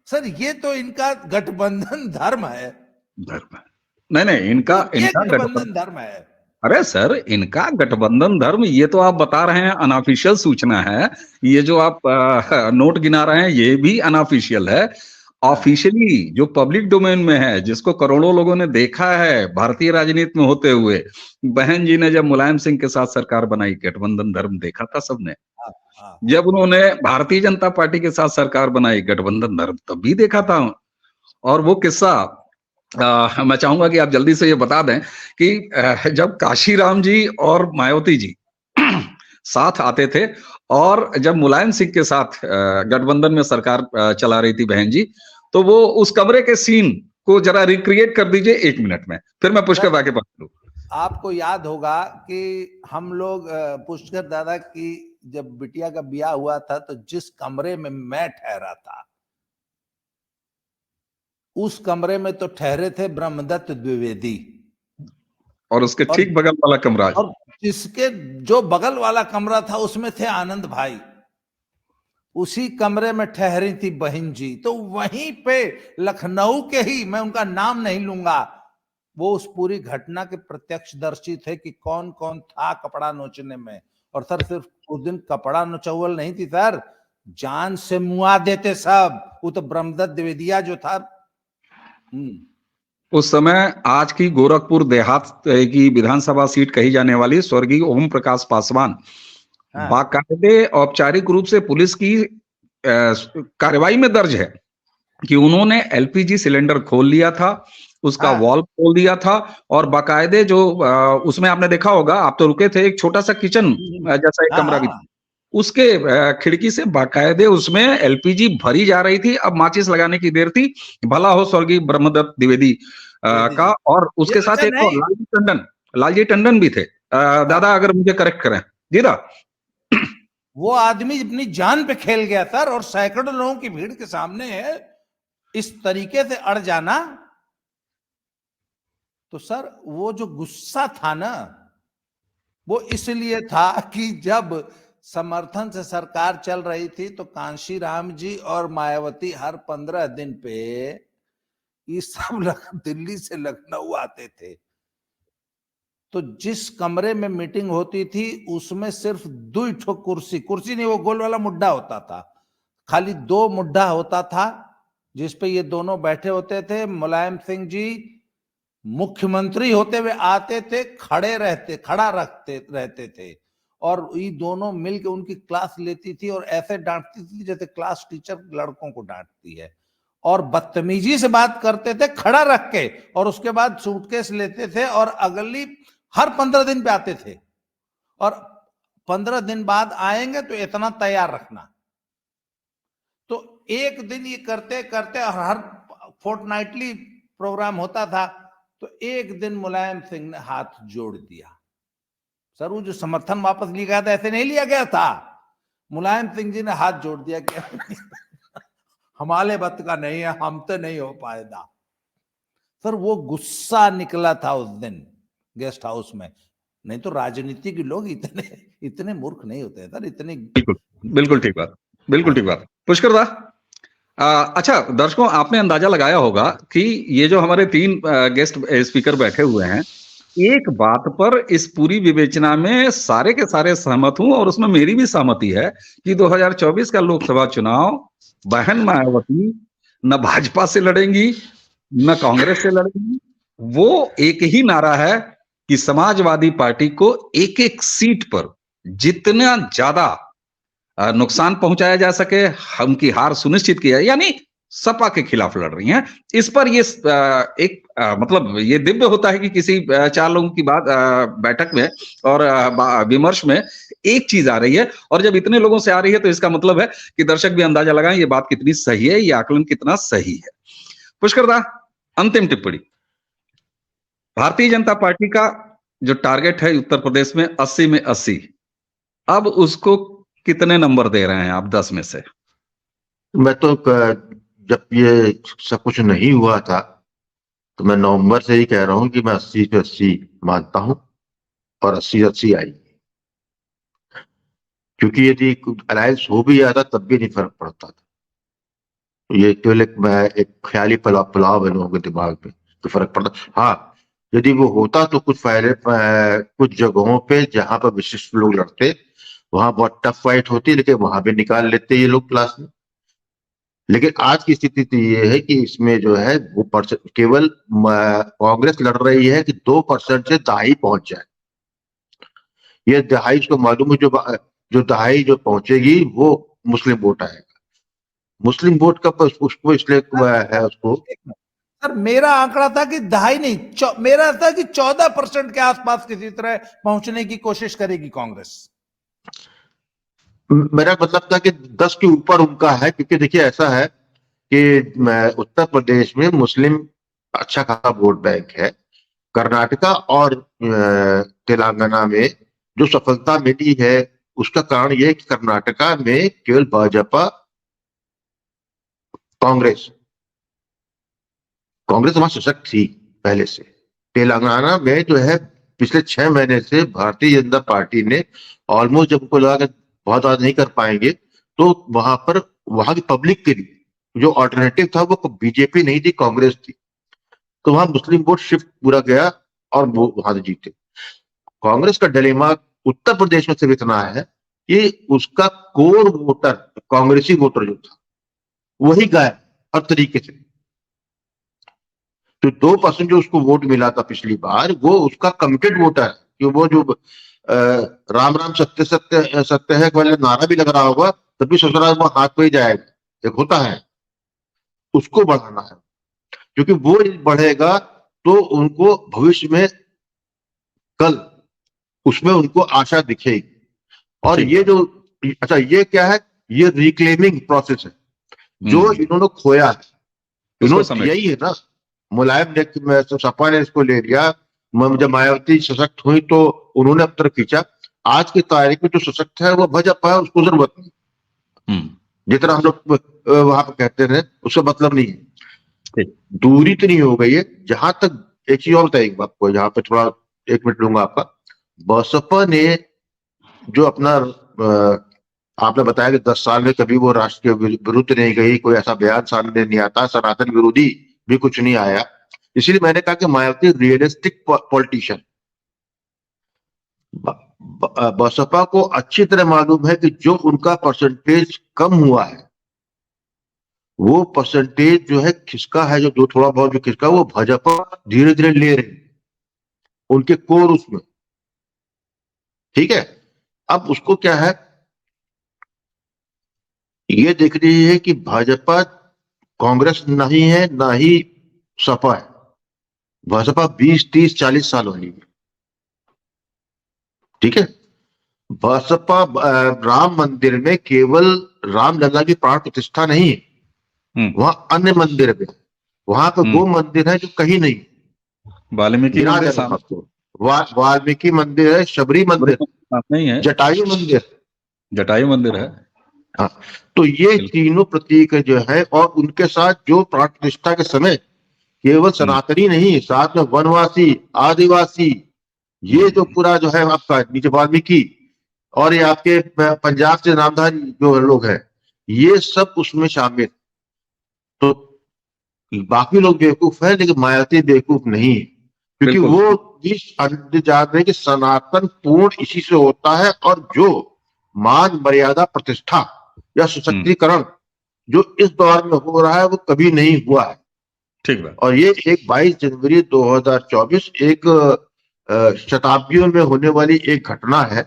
[SPEAKER 2] सर, ये तो इनका गठबंधन धर्म है।
[SPEAKER 1] धर्म है। नहीं, इनका
[SPEAKER 2] गठबंधन धर्म है।
[SPEAKER 1] अरे सर, इनका गठबंधन धर्म, ये तो आप बता रहे हैं अनऑफिशियल सूचना है। ये जो आप नोट गिना रहे हैं ये भी अनऑफिशियल है। ऑफिशियली जो पब्लिक डोमेन में है, जिसको करोड़ों लोगों ने देखा है भारतीय राजनीति में होते हुए, बहन जी ने जब मुलायम सिंह के साथ सरकार बनाई, गठबंधन धर्म देखा था सबने। जब उन्होंने भारतीय जनता पार्टी के साथ सरकार बनाई, गठबंधन धर्म तब भी देखा था। और वो किस्सा मैं चाहूंगा कि आप जल्दी से ये बता दें कि जब काशीराम जी और मायावती जी साथ आते थे और जब मुलायम सिंह के साथ गठबंधन में सरकार चला रही थी बहन जी, तो वो उस कमरे के सीन को जरा रिक्रिएट कर दीजिए 1 मिनट में, फिर मैं पुष्कर दादा के पास लूं।
[SPEAKER 2] आपको याद होगा कि हम लोग पुष्कर दादा की जब बिटिया का ब्याह हुआ था तो जिस कमरे में मैं ठहरा था, उस कमरे में तो ठहरे थे ब्रह्मदत्त द्विवेदी,
[SPEAKER 1] और उसके ठीक बगल वाला कमरा,
[SPEAKER 2] और जिसके जो बगल वाला कमरा था उसमें थे आनंद भाई। उसी कमरे में ठहरी थी बहन जी। तो वहीं पे लखनऊ के ही, मैं उनका नाम नहीं लूंगा, वो उस पूरी घटना के प्रत्यक्षदर्शी थे कि कौन कौन था कपड़ा नोचने में। और सर सिर्फ उस दिन कपड़ा नोचवल नहीं थी सर, जान से मुआ देते सब। वो तो ब्रह्मदत्त द्विवेदिया जो था,
[SPEAKER 1] उस समय आज की गोरखपुर देहात की विधानसभा सीट कही जाने वाली स्वर्गीय ओम प्रकाश पासवान बाकायदे औपचारिक रूप से पुलिस की कार्रवाई में दर्ज है कि उन्होंने एलपीजी सिलेंडर खोल लिया था, उसका वॉल्व खोल दिया था, और बाकायदे जो उसमें आपने देखा होगा, आप तो रुके थे, एक छोटा सा किचन जैसा एक कमरा भी, उसके खिड़की से बाकायदे उसमें एलपीजी भरी जा रही थी। अब माचिस लगाने की देर थी, भला हो स्वर्गीय ब्रह्मदत्त द्विवेदी का। और उसके साथ एक लालजी टंडन भी थे। दादा अगर मुझे करेक्ट करें जी दा।
[SPEAKER 2] वो आदमी अपनी जान पे खेल गया सर, और सैकड़ों लोगों की भीड़ के सामने इस तरीके से अड़ जाना, तो सर वो जो गुस्सा था ना, वो इसलिए था कि जब समर्थन से सरकार चल रही थी तो कांशी राम जी और मायावती हर 15 दिन पे ये सब दिल्ली से लखनऊ आते थे। तो जिस कमरे में मीटिंग होती थी उसमें सिर्फ 2 ठो कुर्सी नहीं, वो गोल वाला मुड्ढा होता था, खाली 2 मुड्ढा होता था जिसपे ये दोनों बैठे होते थे। मुलायम सिंह जी मुख्यमंत्री होते हुए आते थे, खड़ा रहते थे, और ये दोनों मिलकर उनकी क्लास लेती थी और ऐसे डांटती थी जैसे क्लास टीचर लड़कों को डांटती है, और बदतमीजी से बात करते थे खड़ा रख के, और उसके बाद सूटकेस लेते थे और अगली हर 15 दिन पे आते थे, और 15 दिन बाद आएंगे तो इतना तैयार रखना। तो एक दिन ये करते करते, और हर फोर्टनाइटली प्रोग्राम होता था, तो एक दिन मुलायम सिंह ने हाथ जोड़ दिया। सर वो जो समर्थन वापस लिया गया था ऐसे नहीं लिया गया था, मुलायम सिंह जी ने हाथ जोड़ दिया कि हमारे बत का नहीं है, हम तो नहीं हो पाएगा। सर वो गुस्सा निकला था उस दिन गेस्ट हाउस में, नहीं तो राजनीति के लोग इतने मूर्ख नहीं होते सर, इतने।
[SPEAKER 1] बिल्कुल ठीक बात, बिल्कुल ठीक बात। पुष्कर दा, अच्छा दर्शकों, आपने अंदाजा लगाया होगा कि ये जो हमारे 3 गेस्ट स्पीकर बैठे हुए हैं, एक बात पर इस पूरी विवेचना में सारे के सारे सहमत हूं, और उसमें मेरी भी सहमति है कि 2024 का लोकसभा चुनाव बहन मायावती न भाजपा से लड़ेंगी न कांग्रेस से लड़ेंगी। वो एक ही नारा है कि समाजवादी पार्टी को एक एक सीट पर जितना ज्यादा नुकसान पहुंचाया जा सके, उनकी हार सुनिश्चित किया, यानी सपा के खिलाफ लड़ रही हैं। इस पर ये एक मतलब ये दिव्य होता है कि किसी 4 लोगों की बात बैठक में और विमर्श में एक चीज आ रही है, और जब इतने लोगों से आ रही है तो इसका मतलब है कि दर्शक भी अंदाजा लगाएं ये बात कितनी सही है, ये आकलन कितना सही है। पुष्कर दा, अंतिम टिप्पणी। भारतीय जनता पार्टी का जो टारगेट है उत्तर प्रदेश में 80 में 80, अब उसको कितने नंबर दे रहे हैं आप 10 में से?
[SPEAKER 3] मैं तो जब ये सब कुछ नहीं हुआ था तो मैं नवंबर से ही कह रहा हूं कि मैं 80 पे 80 मानता हूं, और 80-80 आई, क्योंकि यदि अलायंस हो भी जाता तब भी नहीं फर्क पड़ता था। ये केवल एक ख्याली पुलाव है लोगों के दिमाग में, तो फर्क पड़ता। हाँ, यदि वो होता तो कुछ कुछ जगहों पे जहां पर विशिष्ट लोग लड़ते वहां बहुत टफ फाइट होती, लेकिन वहां भी निकाल लेते ये लोग क्लास में। लेकिन आज की स्थिति तो ये है कि इसमें जो है वो केवल कांग्रेस लड़ रही है कि 2% से दहाई पहुंच जाए। ये दहाई, इसको मालूम है जो दहाई जो पहुंचेगी वो मुस्लिम वोट आएगा। मुस्लिम वोट का उसको इसलिए है उसको।
[SPEAKER 2] सर मेरा आंकड़ा था कि दहाई नहीं, मेरा था कि 14% के आसपास किसी तरह पहुंचने की कोशिश करेगी कांग्रेस।
[SPEAKER 3] मेरा मतलब था कि 10 के ऊपर उनका है, क्योंकि देखिए ऐसा है कि उत्तर प्रदेश में मुस्लिम अच्छा खासा वोट बैंक है। कर्नाटका और तेलंगाना में जो सफलता मिली है उसका कारण यह है कि कर्नाटका में केवल भाजपा कांग्रेस वहां सशक्त थी पहले से। तेलंगाना में जो है पिछले 6 महीने से भारतीय जनता पार्टी ने ऑलमोस्ट, जब उनको लगा कि बहुत ज्यादा नहीं कर पाएंगे, तो वहां की पब्लिक के लिए जो ऑल्टरनेटिव था वो बीजेपी नहीं थी, कांग्रेस थी। तो वहां मुस्लिम वोट शिफ्ट पूरा गया और वो वहां से जीते। कांग्रेस का डिलेमा उत्तर प्रदेश में सिर्फ इतना है कि उसका कोर वोटर, कांग्रेसी वोटर जो था वही गया हर तरीके से। तो 2% जो उसको वोट मिला था पिछली बार, वो उसका कमिटेड वोटर है, कि वो जो राम राम सत्य सत्य सत्य है वाले नारा भी लग रहा होगा तब भी सोच रहा है वो हाथ पे ही जाएगा, एक होता है, उसको बढ़ाना है। क्योंकि वो बढ़ेगा तो उनको भविष्य में कल उसमें उनको आशा दिखेगी। और ये जो, अच्छा ये क्या है, ये रिक्लेमिंग प्रोसेस है जो इन्होंने खोया है। इन्होंने यही है ना, मुलायम ने, सपा ने इसको ले लिया, जब मायावती सशक्त हुई तो उन्होंने अब तरफ खींचा। आज की तारीख में जो सशक्त है वो भाजपा है, उसको जरूरत नहीं। जितना हम लोग वहां पर कहते रहे उसका मतलब नहीं है।
[SPEAKER 1] ठीक।
[SPEAKER 3] दूरी तो नहीं हो गई है। जहां तक एक चीज और बताइए आपको, यहाँ पे थोड़ा 1 मिनट लूंगा आपका। बसपा ने जो अपना आपने बताया कि 10 साल में कभी वो राष्ट्र के विरुद्ध नहीं गई, कोई ऐसा बयान सामने नहीं आता, सनातन विरोधी भी कुछ नहीं आया। इसीलिए मैंने कहा कि मायावती रियलिस्टिक पॉलिटिशियन। बसपा को अच्छी तरह मालूम है कि जो उनका परसेंटेज कम हुआ है, वो परसेंटेज जो है खिसका है, जो थोड़ा बहुत जो खिसका, वो भाजपा धीरे धीरे ले रही है उनके कोर उसमें। ठीक है, अब उसको क्या है, ये देख रही है कि भाजपा कांग्रेस नहीं है, ना ही सपा है। भाजपा 20, 30, 40 साल वाली है। ठीक है, भाजपा राम मंदिर में केवल रामलला की प्राण प्रतिष्ठा नहीं है, वहां अन्य मंदिर भी, वहां पे वो मंदिर है जो कहीं नहीं,
[SPEAKER 1] वाल्मीकि मंदिर सामने,
[SPEAKER 3] वाल्मीकि मंदिर है, शबरी मंदिर
[SPEAKER 1] नहीं है,
[SPEAKER 3] जटायु मंदिर,
[SPEAKER 1] जटायु मंदिर है।
[SPEAKER 3] हाँ, तो ये तीनों प्रतीक जो है, और उनके साथ जो प्राण प्रतिष्ठा के समय केवल सनातनी नहीं, साथ में वनवासी, आदिवासी, ये जो पूरा जो है आपका नीचे वाल्मीकि, और ये आपके पंजाब से नामधारी जो लोग हैं, ये सब उसमें शामिल। तो बाकी लोग बेवकूफ है, लेकिन मायावती बेवकूफ नहीं है, क्योंकि वो भी जान रहे हैं कि सनातन पूर्ण इसी से होता है, और जो मान मर्यादा प्रतिष्ठा या सशक्तिकरण जो इस दौर में हो रहा है, वो कभी नहीं हुआ है।
[SPEAKER 1] ठीक है। और
[SPEAKER 3] ये एक 22 जनवरी 2024 एक शताब्दियों में होने वाली एक घटना है,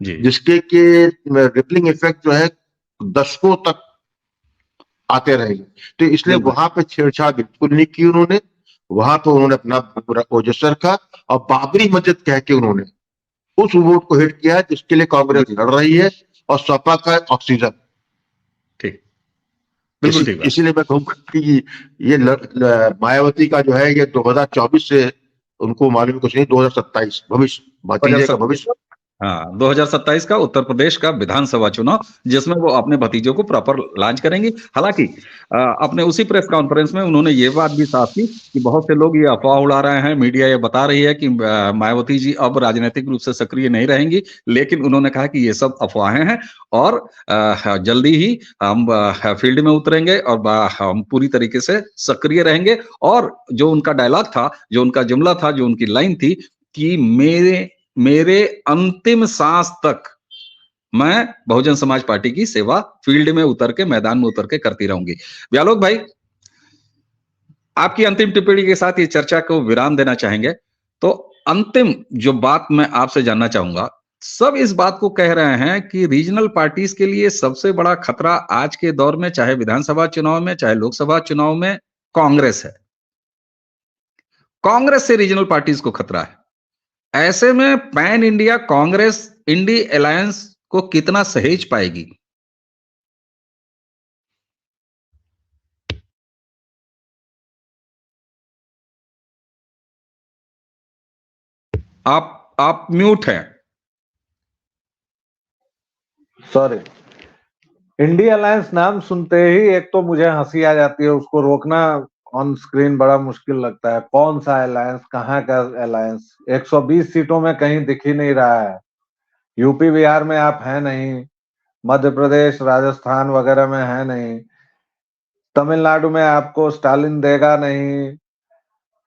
[SPEAKER 3] जिसके के रिपलिंग इफेक्ट जो है दशकों तक आते रहेंगे। तो इसलिए वहां पे छेड़छाड़ बिल्कुल नहीं की उन्होंने। वहां पे उन्होंने अपना पूरा ओजस रखा, और बाबरी मस्जिद कह के उन्होंने उस वोट को हिट किया जिसके लिए कांग्रेस लड़ रही है, और सपा का ऑक्सीजन।
[SPEAKER 1] ठीक, बिल्कुल ठीक।
[SPEAKER 3] इसीलिए मैं कहूँगा कि ये मायावती का जो है, ये 2024 से उनको मालूम कुछ नहीं, 2027 भविष्य, भतीजे का भविष्य।
[SPEAKER 1] हाँ, 2027 का उत्तर प्रदेश का विधानसभा चुनाव, जिसमें वो अपने भतीजों को प्रॉपर लॉन्च करेंगी। हालांकि अपने उसी प्रेस कॉन्फ्रेंस में उन्होंने ये बात भी साफ की कि बहुत से लोग ये अफवाह उड़ा रहे हैं, मीडिया ये बता रही है कि मायावती जी अब राजनीतिक रूप से सक्रिय नहीं रहेंगी, लेकिन उन्होंने कहा कि ये सब अफवाहें हैं, और जल्दी ही हम फील्ड में उतरेंगे और हम पूरी तरीके से सक्रिय रहेंगे। और जो उनका डायलॉग था, जो उनका जुमला था, जो उनकी लाइन थी कि मेरे अंतिम सांस तक मैं बहुजन समाज पार्टी की सेवा फील्ड में उतर के, मैदान में उतर के करती रहूंगी। व्यालोक भाई, आपकी अंतिम टिप्पणी के साथ ये चर्चा को विराम देना चाहेंगे। तो अंतिम जो बात मैं आपसे जानना चाहूंगा, सब इस बात को कह रहे हैं कि रीजनल पार्टीज के लिए सबसे बड़ा खतरा आज के दौर में, चाहे विधानसभा चुनाव में, चाहे लोकसभा चुनाव में, कांग्रेस है। कांग्रेस से रीजनल पार्टीज को खतरा है। ऐसे में pan India Congress INDI alliance को कितना सहेज पाएगी? आप म्यूट हैं।
[SPEAKER 4] सॉरी। इंडी अलायंस नाम सुनते ही एक तो मुझे हंसी आ जाती है, उसको रोकना ऑन स्क्रीन बड़ा मुश्किल लगता है। कौन सा अलायंस, कहाँ का अलायंस? 120 सीटों में कहीं दिख ही नहीं रहा है। यूपी बिहार में आप हैं नहीं, मध्य प्रदेश राजस्थान वगैरह में है नहीं, तमिलनाडु में आपको स्टालिन देगा नहीं,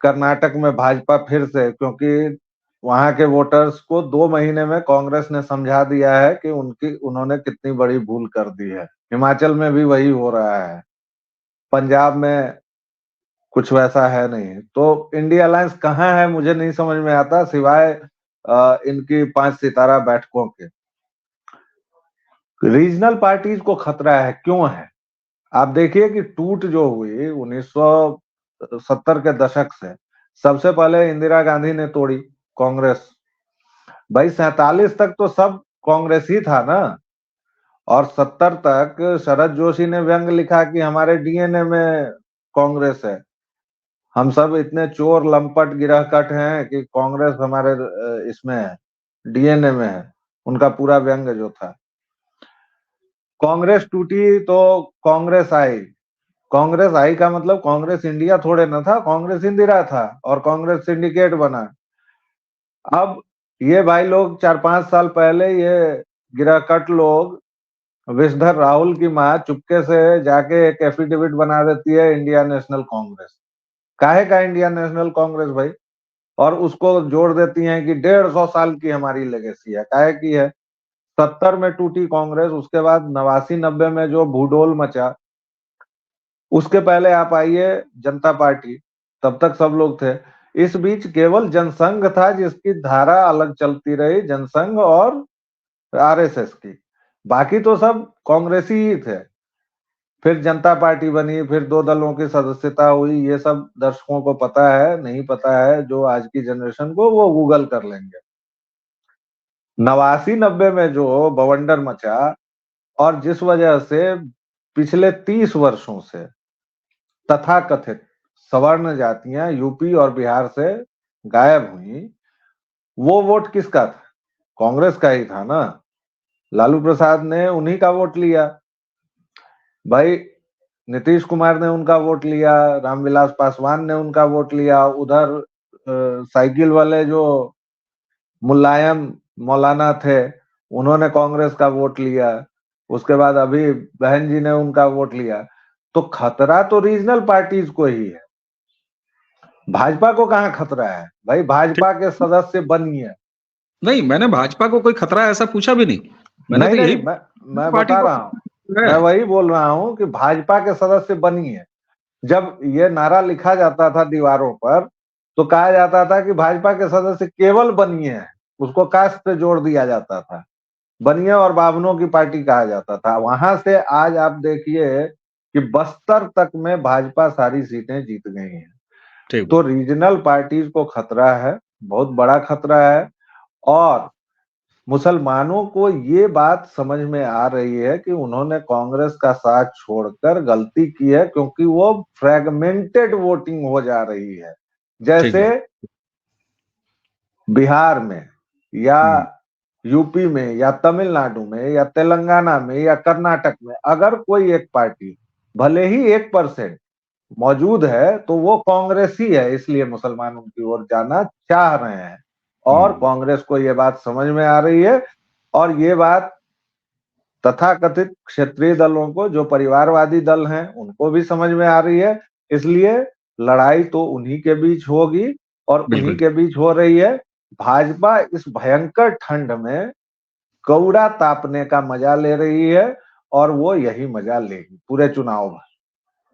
[SPEAKER 4] कर्नाटक में भाजपा फिर से, क्योंकि वहां के वोटर्स को 2 महीने में कांग्रेस ने समझा दिया है कि उन्होंने कितनी बड़ी भूल कर दी है। हिमाचल में भी वही हो रहा है, पंजाब में कुछ वैसा है नहीं। तो इंडिया अलायंस कहाँ है मुझे नहीं समझ में आता, सिवाय इनकी 5 सितारा बैठकों के। रीजनल पार्टीज को खतरा है, क्यों है? आप देखिए कि टूट जो हुई 1970 के दशक से, सबसे पहले इंदिरा गांधी ने तोड़ी कांग्रेस। भाई 47 तक तो सब कांग्रेस ही था ना, और 70 तक शरद जोशी ने व्यंग लिखा कि हमारे डीएनए में कांग्रेस है, हम सब इतने चोर लंपट गिरहकट हैं कि कांग्रेस हमारे इसमें है, डीएनए में है। उनका पूरा व्यंग जो था। कांग्रेस टूटी तो कांग्रेस आई। कांग्रेस आई का मतलब कांग्रेस इंडिया थोड़े ना था, कांग्रेस इंदिरा था और कांग्रेस सिंडिकेट बना। अब ये भाई लोग 4-5 साल पहले ये गिराकट लोग, विषधर राहुल की माँ चुपके से जाके एक एफिडेविट बना देती है इंडिया नेशनल कांग्रेस। काहे का इंडिया नेशनल कांग्रेस भाई? और उसको जोड़ देती हैं कि 150 साल की हमारी लेगेसी है। काहे की है? 70 में टूटी कांग्रेस, उसके बाद 89-90 में जो भूडोल मचा, उसके पहले आप आइए जनता पार्टी, तब तक सब लोग थे। इस बीच केवल जनसंघ था जिसकी धारा अलग चलती रही, जनसंघ और आरएसएस की। बाकी तो सब कांग्रेसी ही थे। फिर जनता पार्टी बनी, फिर 2 दलों की सदस्यता हुई। ये सब दर्शकों को पता है, नहीं पता है जो आज की जनरेशन को, वो गूगल कर लेंगे। 89-90 में जो बवंडर मचा और जिस वजह से पिछले 30 वर्षों से तथाकथित सवर्ण जातियां यूपी और बिहार से गायब हुई, वो वोट किसका था? कांग्रेस का ही था ना। लालू प्रसाद ने उन्हीं का वोट लिया भाई। नीतीश कुमार ने उनका वोट लिया, रामविलास पासवान ने उनका वोट लिया। उधर साइकिल वाले जो मुलायम मौलाना थे, उन्होंने कांग्रेस का वोट लिया। उसके बाद अभी बहन जी ने उनका वोट लिया। तो खतरा तो रीजनल पार्टीज को ही है, भाजपा को कहाँ खतरा है भाई? भाजपा के सदस्य बनिए।
[SPEAKER 1] नहीं, मैंने भाजपा को कोई खतरा ऐसा पूछा भी नहीं। मैंने
[SPEAKER 4] नहीं
[SPEAKER 1] तो यही
[SPEAKER 4] नहीं, मैं
[SPEAKER 1] पार्टी
[SPEAKER 4] बता
[SPEAKER 1] को
[SPEAKER 4] रहा हूँ, मैं वही बोल रहा हूँ कि भाजपा के सदस्य बनिए। जब ये नारा लिखा जाता था दीवारों पर तो कहा जाता था कि भाजपा के सदस्य केवल बनिए हैं, उसको कास्ट पे जोड़ दिया जाता था। बनिए और बावनों की पार्टी कहा जाता था। वहां से आज आप देखिए कि बस्तर तक में भाजपा सारी सीटें जीत गई हैं।
[SPEAKER 1] ठीक
[SPEAKER 4] तो
[SPEAKER 1] बात।
[SPEAKER 4] रीजनल पार्टीज को खतरा है, बहुत बड़ा खतरा है। और मुसलमानों को ये बात समझ में आ रही है कि उन्होंने कांग्रेस का साथ छोड़कर गलती की है, क्योंकि वो फ्रैगमेंटेड वोटिंग हो जा रही है। जैसे बिहार में या यूपी में या तमिलनाडु में या तेलंगाना में या कर्नाटक में अगर कोई एक पार्टी भले ही 1% मौजूद है तो वो कांग्रेस ही है, इसलिए मुसलमान उनकी ओर जाना चाह रहे हैं। और कांग्रेस को ये बात समझ में आ रही है और ये बात तथाकथित क्षेत्रीय दलों को, जो परिवारवादी दल हैं, उनको भी समझ में आ रही है। इसलिए लड़ाई तो उन्हीं के बीच होगी और उन्हीं के बीच हो रही है। भाजपा इस भयंकर ठंड में कौड़ा तापने का मजा ले रही है और वो यही मजा लेगी पूरे चुनाव भर।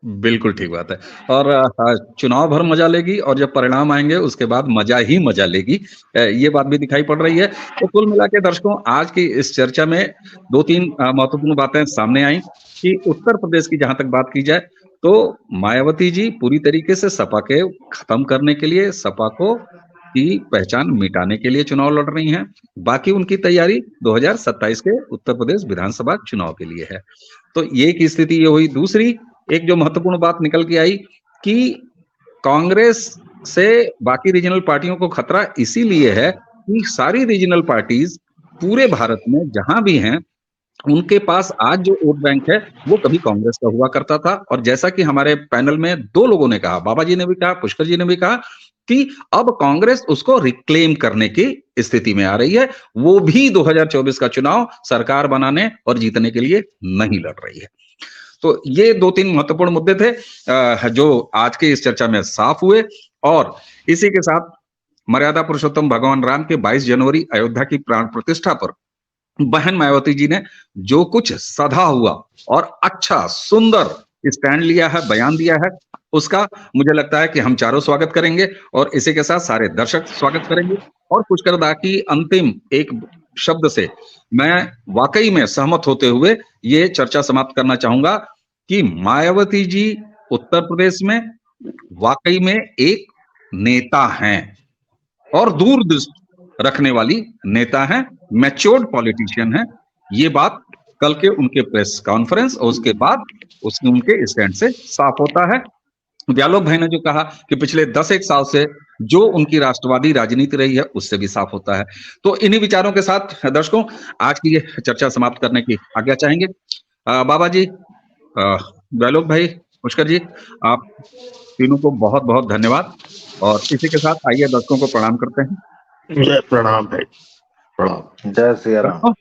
[SPEAKER 1] बिल्कुल ठीक बात है। और चुनाव भर मजा लेगी और जब परिणाम आएंगे उसके बाद मजा ही मजा लेगी, ये बात भी दिखाई पड़ रही है। तो कुल मिला के दर्शकों, आज की इस चर्चा में 2-3 महत्वपूर्ण बातें सामने आई कि उत्तर प्रदेश की जहां तक बात की जाए तो मायावती जी पूरी तरीके से सपा के खत्म करने के लिए, सपा को की पहचान मिटाने के लिए चुनाव लड़ रही हैं। बाकी उनकी तैयारी 2027 के उत्तर प्रदेश विधानसभा चुनाव के लिए है। तो ये की स्थिति ये हुई। दूसरी एक जो महत्वपूर्ण बात निकल के आई कि कांग्रेस से बाकी रीजनल पार्टियों को खतरा इसीलिए है कि सारी रीजनल पार्टीज पूरे भारत में जहां भी हैं, उनके पास आज जो वोट बैंक है वो कभी कांग्रेस का हुआ करता था। और जैसा कि हमारे पैनल में 2 लोगों ने कहा, बाबा जी ने भी कहा, पुष्कर जी ने भी कहा कि अब कांग्रेस उसको रिक्लेम करने की स्थिति में आ रही है। वो भी 2024 का चुनाव सरकार बनाने और जीतने के लिए नहीं लड़ रही है। तो ये 2-3 महत्वपूर्ण मुद्दे थे जो आज की इस चर्चा में साफ हुए। और इसी के साथ मर्यादा पुरुषोत्तम भगवान राम के 22 जनवरी अयोध्या की प्राण प्रतिष्ठा पर बहन मायावती जी ने जो कुछ सधा हुआ और अच्छा सुंदर स्टैंड लिया है, बयान दिया है, उसका मुझे लगता है कि हम चारों स्वागत करेंगे और इसी के साथ सारे दर्शक स्वागत करेंगे। और पुष्कर दा की अंतिम एक शब्द से मैं वाकई में सहमत होते हुए ये चर्चा समाप्त करना चाहूंगा कि मायावती जी उत्तर प्रदेश में वाकई में एक नेता हैं और दूरदृष्टि रखने वाली नेता हैं, मैच्योर्ड पॉलिटिशियन हैं। ये बात कल के उनके प्रेस कॉन्फ्रेंस और उसके बाद उनके स्टैंड से साफ होता है। व्यालोक भाई ने जो कहा कि पिछले 10-1 साल से जो उनकी राष्ट्रवादी राजनीति रही है उससे भी साफ होता है। तो इन्हीं विचारों के साथ दर्शकों आज की ये चर्चा समाप्त करने की आज्ञा चाहेंगे। बाबा जी, गहलोत भाई, पुष्कर जी, आप तीनों को बहुत बहुत धन्यवाद। और इसी के साथ आइए दर्शकों को प्रणाम करते हैं।
[SPEAKER 3] जय प्रणाम भाई, प्रणाम।
[SPEAKER 4] जय सिया राम।